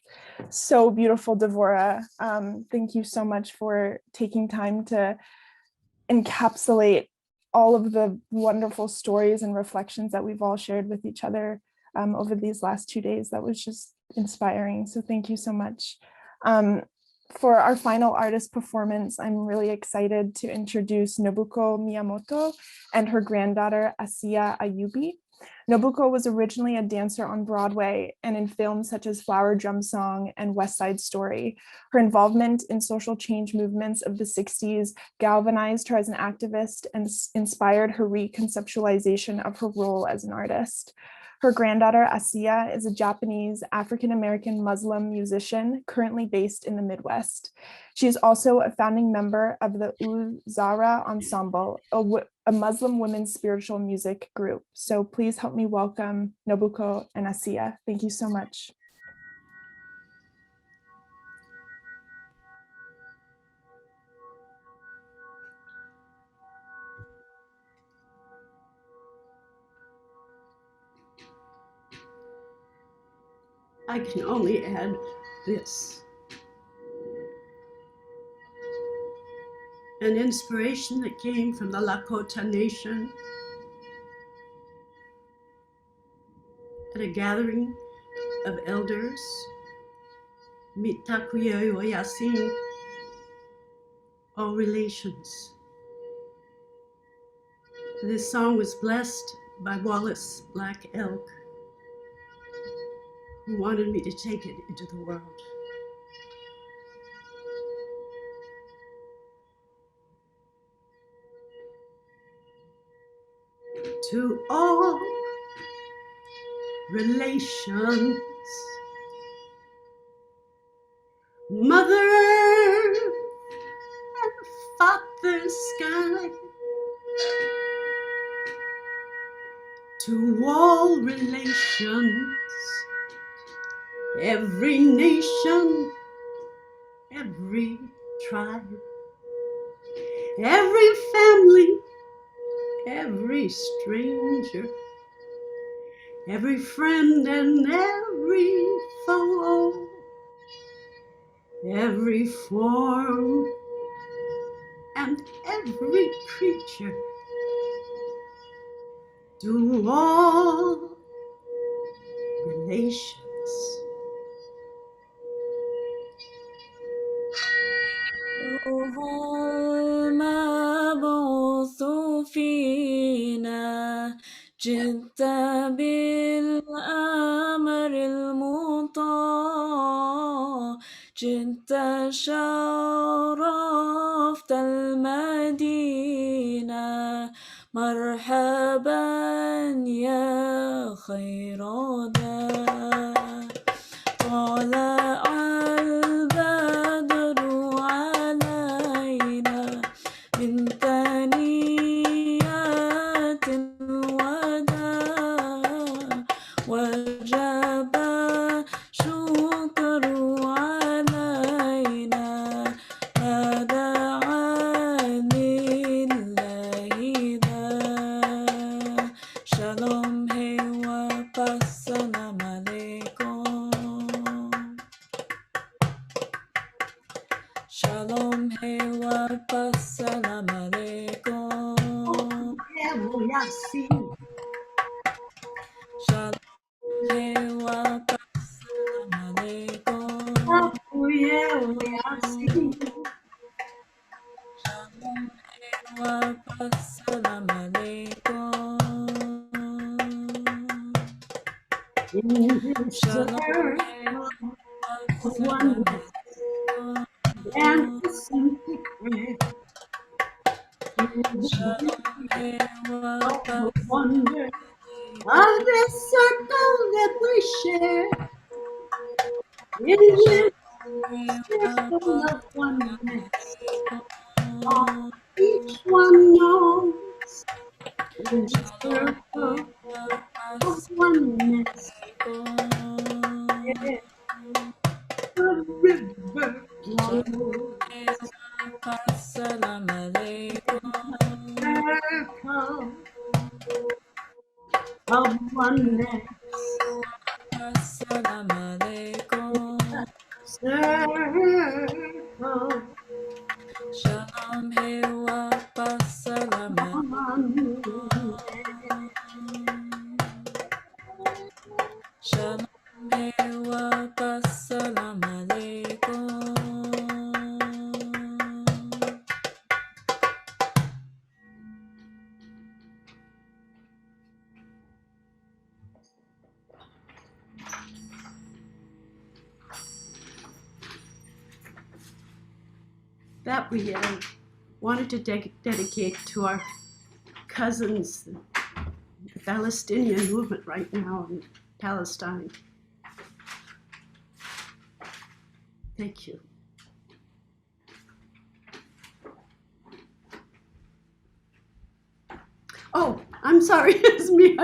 so beautiful, Devora. Thank you so much for taking time to encapsulate all of the wonderful stories and reflections that we've all shared with each other over these last 2 days. That was just inspiring. So thank you so much. For our final artist performance, I'm really excited to introduce Nobuko Miyamoto and her granddaughter, Asiya Ayubi. Nobuko was originally a dancer on Broadway and in films such as Flower Drum Song and West Side Story. Her involvement in social change movements of the 60s galvanized her as an activist and inspired her reconceptualization of her role as an artist. Her granddaughter, Asiya, is a Japanese African-American Muslim musician currently based in the Midwest. She is also a founding member of the Uzara Ensemble, a Muslim women's spiritual music group. So please help me welcome Nobuko and Asiya. Thank you so much. I can only add this. An inspiration that came from the Lakota Nation at a gathering of elders, Mitakuye Oyasin, all relations. This song was blessed by Wallace Black Elk, who wanted me to take it into the world. To all relations, Mother and Father Sky, to all relations, every nation, every tribe, every family, every stranger, every friend and every foe, every form and every creature, to all relations. المبعوث فينا جئت بالأمر المطاع جئت شرفت المدينة مرحبا يا خير داع طلع البدر علينا من ثنيات الوداع وجب شكر علينا هذا عن الله ذا voy así. Voy así. In this circle of oneness and the secret in the of the wonder of this circle that we share. In this circle of oneness, all each one knows. In this circle of oneness, yeah, the river flows. Circle of oneness. Circle. Shalom Hewa Pasalam. Shalom Hewa Pasalam Alaikum. That we wanted to dedicate to our cousins, the Palestinian movement right now in Palestine. Thank you. Oh, I'm sorry, it's me.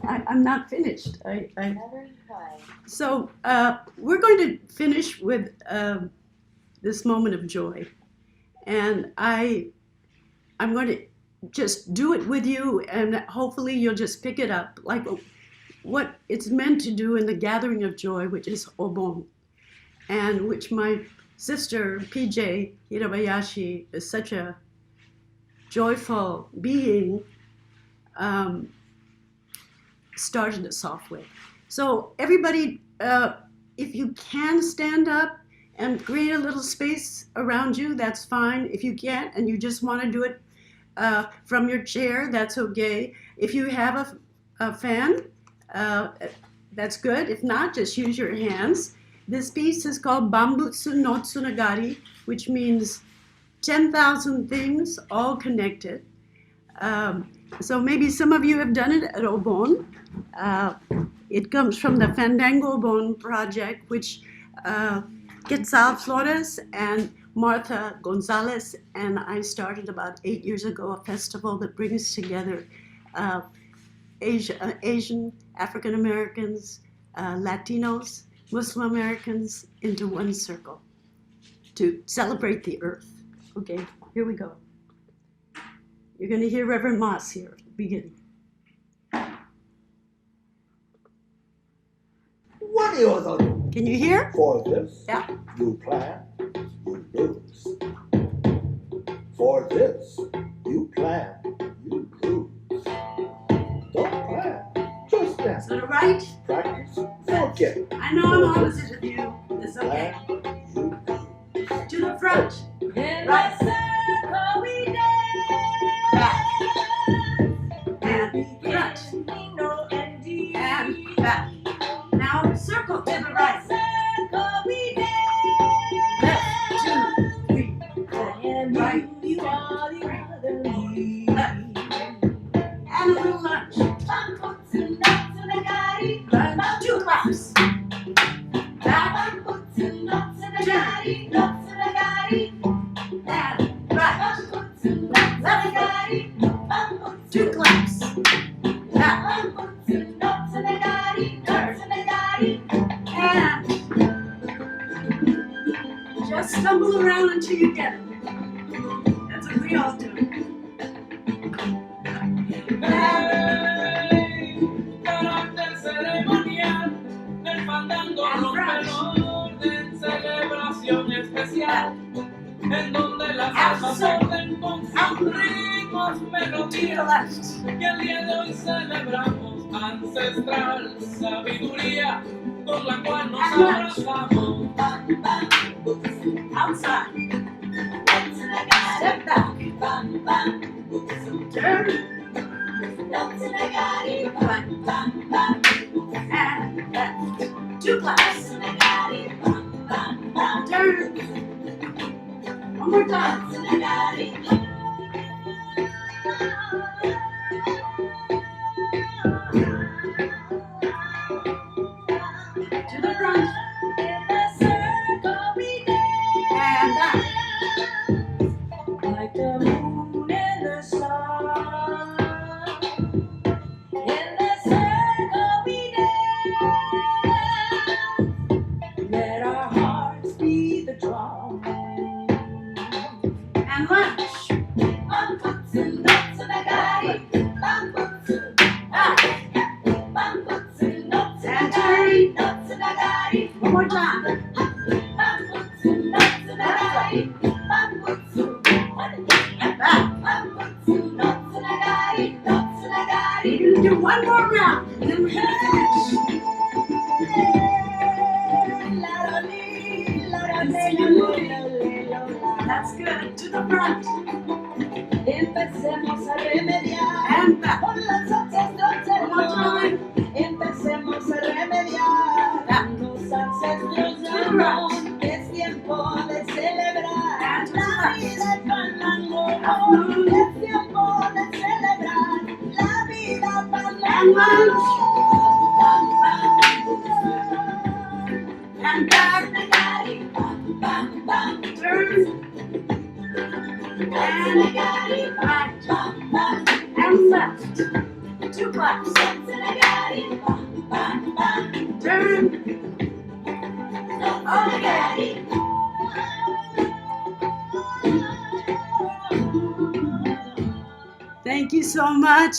I'm not finished. So we're going to finish with this moment of joy. And I'm going to just do it with you, and hopefully you'll just pick it up, like what it's meant to do in the gathering of joy, which is Obon, and which my sister, PJ Hirabayashi, is such a joyful being, started us off with. So everybody, if you can stand up and create a little space around you, that's fine. If you can't and you just want to do it from your chair, that's okay. If you have a fan, that's good. If not, just use your hands. This piece is called Bambutsu no Tsunagari, which means 10,000 things all connected. So maybe some of you have done it at Obon. It comes from the Fandango Obon project, which Quetzal Flores and Martha Gonzalez and I started about 8 years ago, a festival that brings together Asian, African Americans, Latinos, Muslim Americans into one circle to celebrate the earth. Okay, here we go. You're going to hear Reverend Moss here at the beginning. Can you hear? For this, yeah. You plant, you lose. For this, you plant, you lose. Don't plant, just dance. Is that right? Practice, forget. I know I'm opposite of you. It's okay. To the front. Right. circle we dance. Back. And front. And back. Now circle to the right. Circle we dance. Left, 2, 3, 4. Right, 2, 3. Left. And a little lunge. Lunge, 2 claps. Back. 2, 3. And right. Left. 2 claps. Back. And just stumble around until you get it. That's what we all do. Carácter ceremonial, el fandango rompe el orden, celebración especial, en donde las almas orden con su ritmo nuevas melodías que el día de hoy celebramos, ancestral sabiduría con la cual nos abrazamos. Outside. Step back. Turn. And left. 2 claps. Turn. One more time. To the front. And back. Like the moon in the sun, in the circle we dance. Let our hearts be the drum. And lunge. Bambutsu, notsunagari, bambutsu, bambutsu, notsunagari, notsunagari. One more time. Bambutsu, notsunagari, bambutsu. And back. Bambutsu, notsunagari, notsunagari. We're gonna do one more round, and then we're gonna finish. And then you're moving. That's good. To the front. Empecemos a remediar And back. con las ancestros One more time. Empecemos a remediar Back. los ancestros To del the amor. right. Es tiempo de celebrar And to the la left. vida es fandango. Es tiempo de celebrar la vida And fandango. And back. Turn. And right. And left. 2 claps. Turn. Okay. Thank you so much.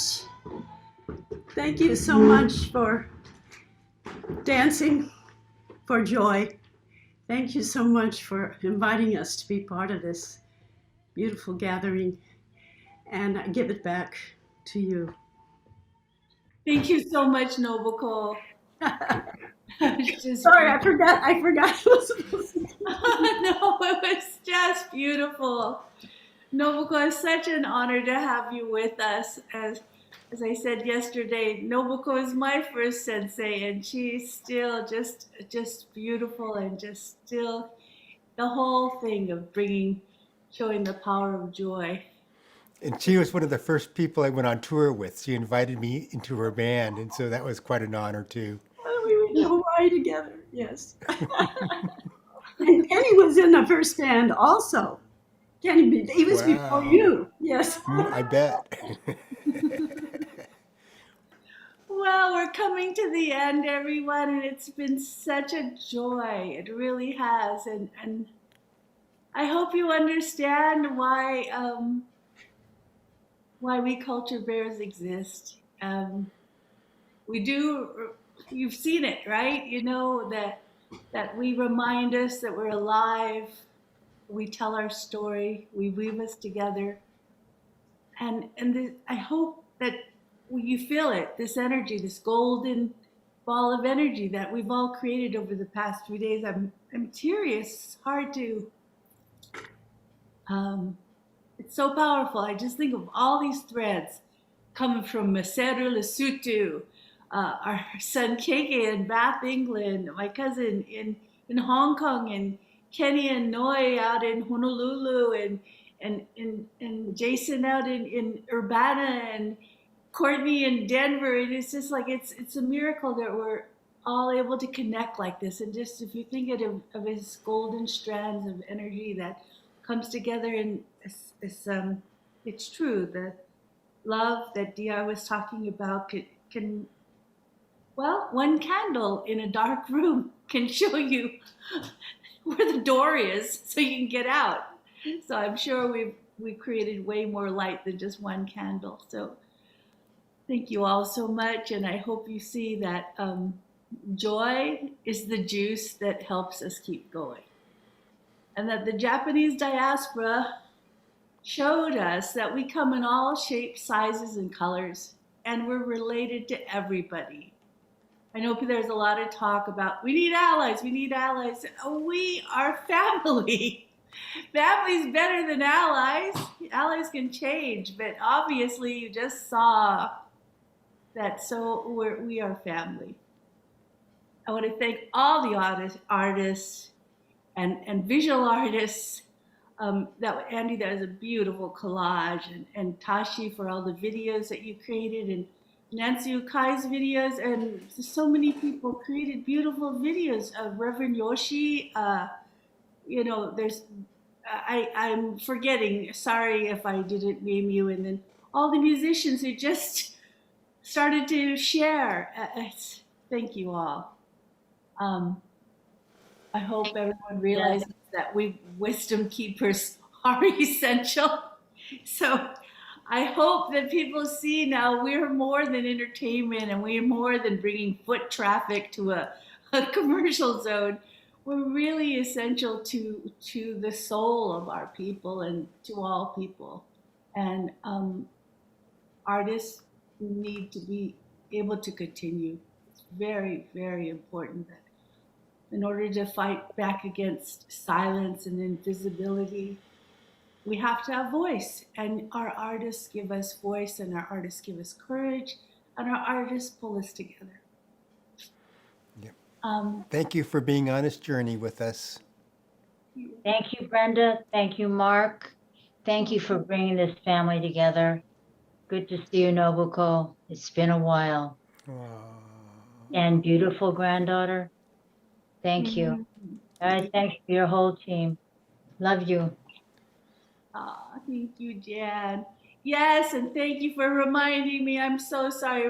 Thank you so much for dancing for joy. Thank you so much for inviting us to be part of this beautiful gathering. And I give it back to you. Thank you so much, Nobuko. Sorry, I forgot I was supposed to. No, it was just beautiful. Nobuko, it's such an honor to have you with us. As I said yesterday, Nobuko is my first sensei, and she's still just beautiful, and just still the whole thing of showing the power of joy. And she was one of the first people I went on tour with. She invited me into her band, and so that was quite an honor too. We went to Hawaii together, yes. And Kenny was in the first band also. Kenny, he was before Wow. you, yes. I bet. Well, we're coming to the end, everyone, and it's been such a joy. It really has, and I hope you understand why we culture bears exist. We do. You've seen it, right? You know that we remind us that we're alive. We tell our story. We weave us together, and I hope that you feel it. This energy, this golden ball of energy that we've all created over the past few days. I'm teary. It's hard to. It's so powerful. I just think of all these threads coming from Maseru Lesotho, our son Keke in Bath, England, my cousin in Hong Kong, and Kenny and Noi out in Honolulu, and Jason out in Urbana, and Courtney in Denver. And it's just like it's a miracle that we're all able to connect like this. And just if you think of his golden strands of energy that comes together, and it's true. The love that Di was talking about can one candle in a dark room can show you where the door is so you can get out. So I'm sure we've created way more light than just one candle. So thank you all so much, and I hope you see that joy is the juice that helps us keep going. And that the Japanese diaspora showed us that we come in all shapes, sizes, and colors, and we're related to everybody. I know there's a lot of talk about we need allies, we need allies. We are family. Family's better than allies. Allies can change, but obviously you just saw that, so we are family. I want to thank all the artists and visual artists. Andy, that was a beautiful collage, and Tashi for all the videos that you created, and Nancy Ukai's videos, and so many people created beautiful videos. Reverend Yoshi, there's, I'm forgetting, sorry if I didn't name you, and then all the musicians who just started to share. Thank you all. I hope everyone realizes that we wisdom keepers are essential. So I hope that people see now we're more than entertainment, and we're more than bringing foot traffic to a commercial zone. We're really essential to the soul of our people and to all people. And artists need to be able to continue. It's very, very important that in order to fight back against silence and invisibility, we have to have voice. And our artists give us voice, and our artists give us courage, and our artists pull us together. Yep. Thank you for being on this journey with us. Thank you, Brenda. Thank you, Mark. Thank you for bringing this family together. Good to see you, Nobuko. It's been a while. And beautiful granddaughter. Thank you. All right, thanks to your whole team. Love you. Thank you, Jan. Yes, and thank you for reminding me. I'm so sorry.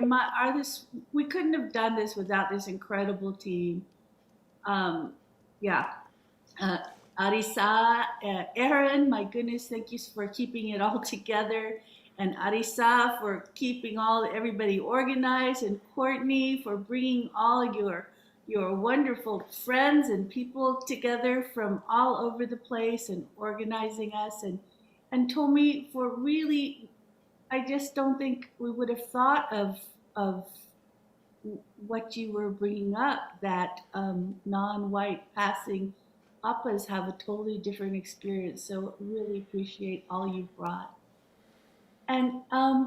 We couldn't have done this without this incredible team. Arisa, Aaron, my goodness, thank you for keeping it all together. And Arisa for keeping everybody organized, and Courtney for bringing all your wonderful friends and people together from all over the place and organizing us, and Tomi for really, I just don't think we would have thought of what you were bringing up, that non-white passing appas have a totally different experience. So really appreciate all you brought. And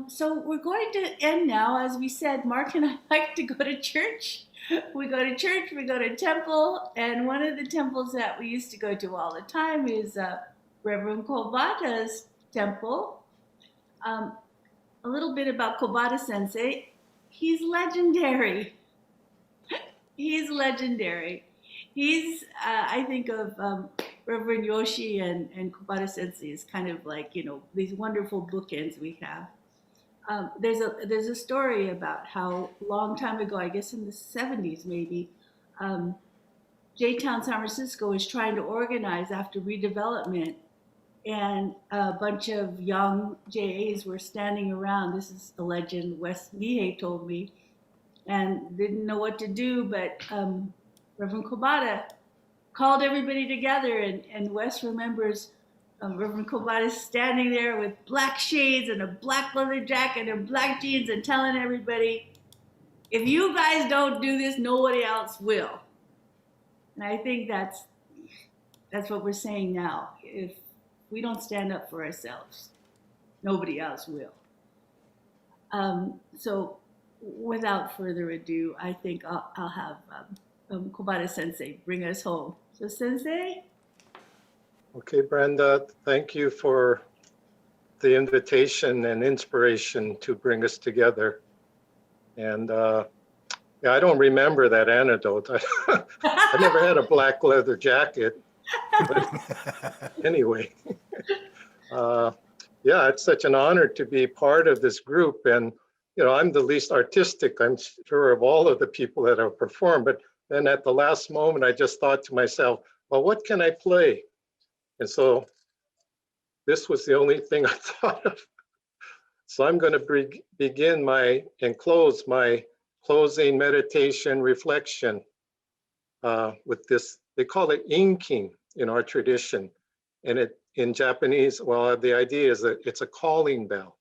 so we're going to end now. As we said, Mark and I like to go to church. We go to church, we go to temple, and one of the temples that we used to go to all the time is Reverend Kobata's temple. A little bit about Kobata Sensei. He's legendary. He's legendary. He's, I think of Reverend Yoshi and Kobata Sensei as kind of like, these wonderful bookends we have. There's a story about how a long time ago, I guess in the 70s maybe, J-Town San Francisco was trying to organize after redevelopment, and a bunch of young JAs were standing around. This is a legend Wes Nihei told me, and didn't know what to do, but Reverend Kobata called everybody together, and Wes remembers Reverend Kobata standing there with black shades and a black leather jacket and black jeans and telling everybody, if you guys don't do this, nobody else will. And I think that's what we're saying now. If we don't stand up for ourselves, nobody else will. So without further ado, I think I'll have Kobata Sensei bring us home. So Sensei? Okay, Brenda, thank you for the invitation and inspiration to bring us together. And I don't remember that anecdote. I never had a black leather jacket. But anyway, it's such an honor to be part of this group. And, I'm the least artistic, I'm sure, of all of the people that have performed. But then at the last moment, I just thought to myself, well, what can I play? And so this was the only thing I thought of. So I'm going to begin and close my closing meditation reflection with this. They call it inking in our tradition. And it in Japanese, well, the idea is that it's a calling bell.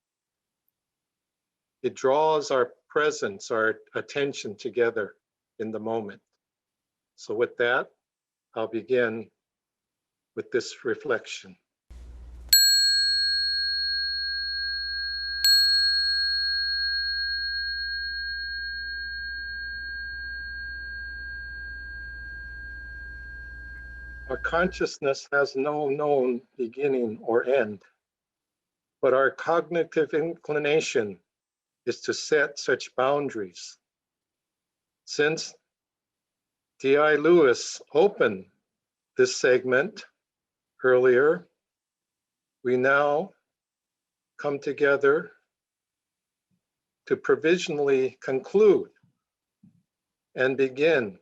It draws our presence, our attention together in the moment. So with that, I'll begin with this reflection. Our consciousness has no known beginning or end, but our cognitive inclination is to set such boundaries. Since D.I. Lewis opened this segment earlier, we now come together to provisionally conclude and begin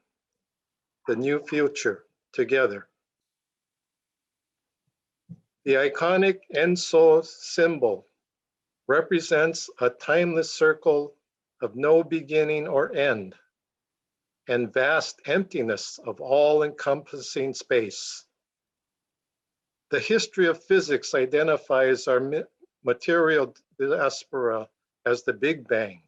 the new future together. The iconic Enso symbol represents a timeless circle of no beginning or end and vast emptiness of all-encompassing space. The history of physics identifies our material diaspora as the Big Bang.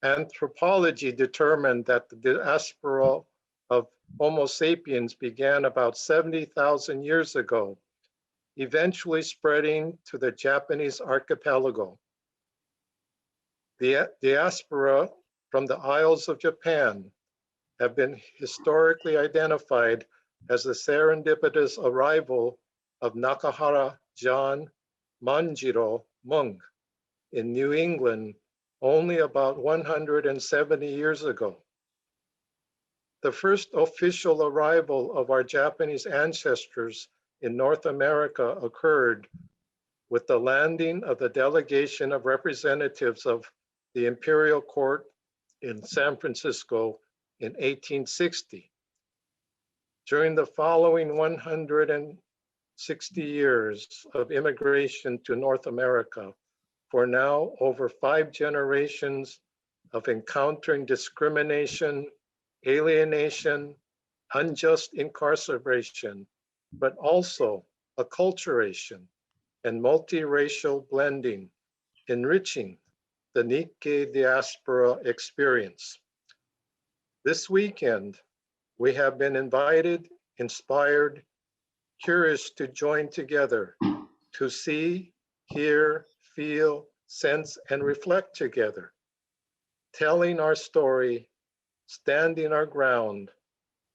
Anthropology determined that the diaspora of Homo sapiens began about 70,000 years ago, eventually spreading to the Japanese archipelago. The diaspora from the Isles of Japan have been historically identified as the serendipitous arrival of Nakahara John Manjiro Mung in New England only about 170 years ago. The first official arrival of our Japanese ancestors in North America occurred with the landing of the delegation of representatives of the Imperial Court in San Francisco in 1860. During the following 160 years of immigration to North America, for now over 5 generations of encountering discrimination, alienation, unjust incarceration, but also acculturation and multiracial blending, enriching the Nikkei diaspora experience. This weekend, we have been invited, inspired, curious to join together, to see, hear, feel, sense, and reflect together, telling our story, standing our ground,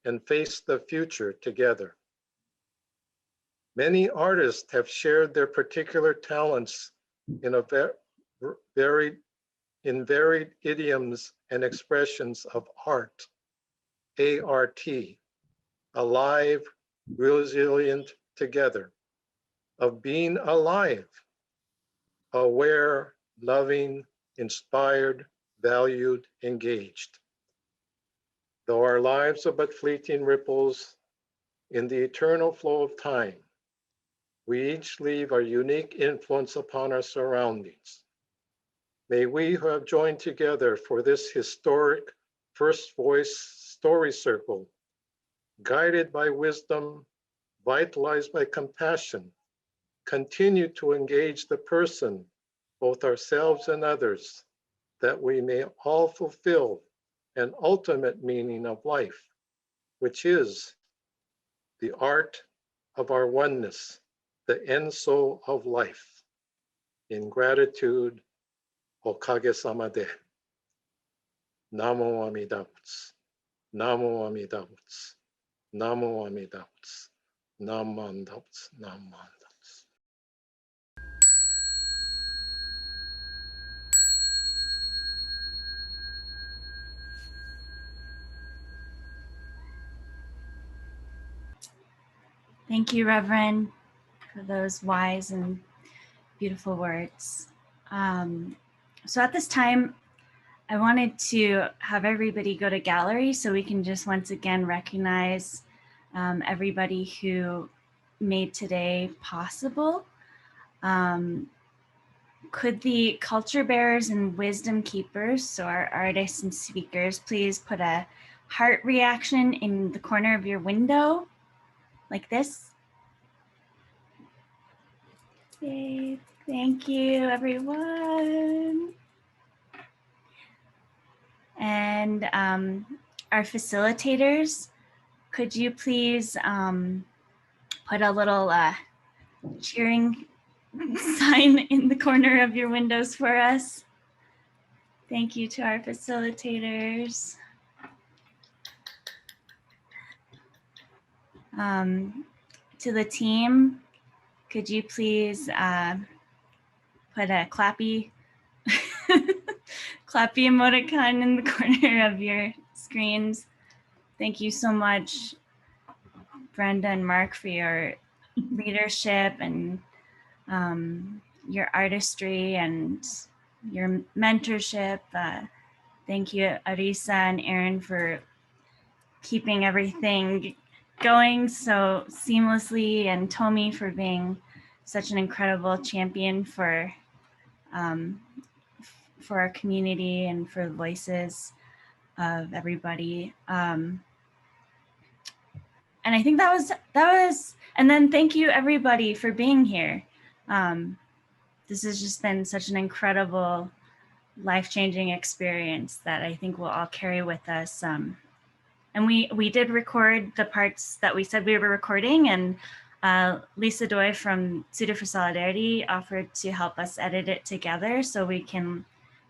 and face the future together. Many artists have shared their particular talents in varied idioms and expressions of art, A-R-T, alive, resilient together, of being alive, aware, loving, inspired, valued, engaged. Though our lives are but fleeting ripples in the eternal flow of time, we each leave our unique influence upon our surroundings. May we who have joined together for this historic First Voice Story Circle, guided by wisdom, vitalized by compassion, continue to engage the person, both ourselves and others, that we may all fulfill an ultimate meaning of life, which is the art of our oneness, the Enso of life. In gratitude, Okage-sama de. Namo Amida Butsu. Namo Amida Butsu. Namo Amida Butsu. Namo Amida Butsu. Namo Amida Butsu. Thank you, Reverend, for those wise and beautiful words. So at this time, I wanted to have everybody go to gallery so we can just once again recognize everybody who made today possible. Could the culture bearers and wisdom keepers, so our artists and speakers, please put a heart reaction in the corner of your window like this? Yay. Thank you, everyone. And our facilitators, could you please put a little cheering sign in the corner of your windows for us? Thank you to our facilitators. To the team, could you please put a clappy clappy emoticon in the corner of your screens? Thank you so much, Brenda and Mark, for your leadership and your artistry and your mentorship. Thank you, Arisa and Aaron, for keeping everything going so seamlessly, and Tomi for being such an incredible champion for our community and for the voices of everybody. And I think that was, and then thank you everybody for being here. This has just been such an incredible, life-changing experience that I think we'll all carry with us. And we did record the parts that we said we were recording, and Lisa Doi from Suitor for Solidarity offered to help us edit it together so we can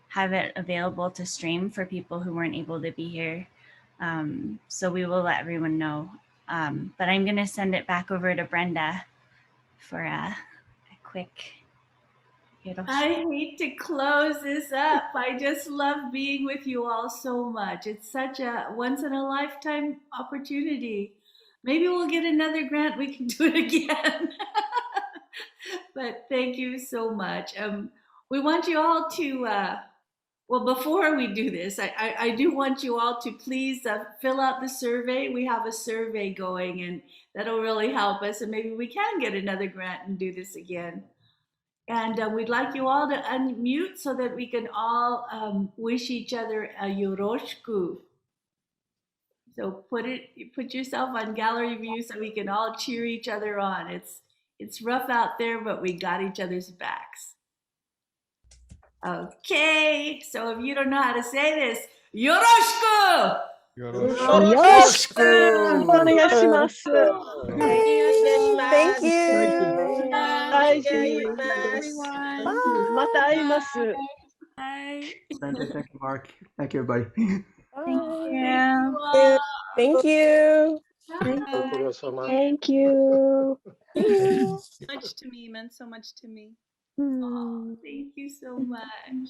have it available to stream for people who weren't able to be here. So we will let everyone know. But I'm gonna send it back over to Brenda for a quick. I hate to close this up. I just love being with you all so much. It's such a once in a lifetime opportunity. Maybe we'll get another grant. We can do it again. But thank you so much. We want you all to, well, before we do this, I do want you all to please fill out the survey. We have a survey going, and that'll really help us. And maybe we can get another grant and do this again. And we'd like you all to unmute so that we can all wish each other a yoroshiku. So put yourself on gallery view so we can all cheer each other on. It's rough out there, but we got each other's backs. Okay, so if you don't know how to say this, yoroshiku! Yoroshiku! Onegaishimasu! Thank you. Mata aimasu. Bye. Thank you, Mark. Thank you, everybody. Thank you. Thank you. Thank you. Much to me, meant so much to me. Oh, thank you so much.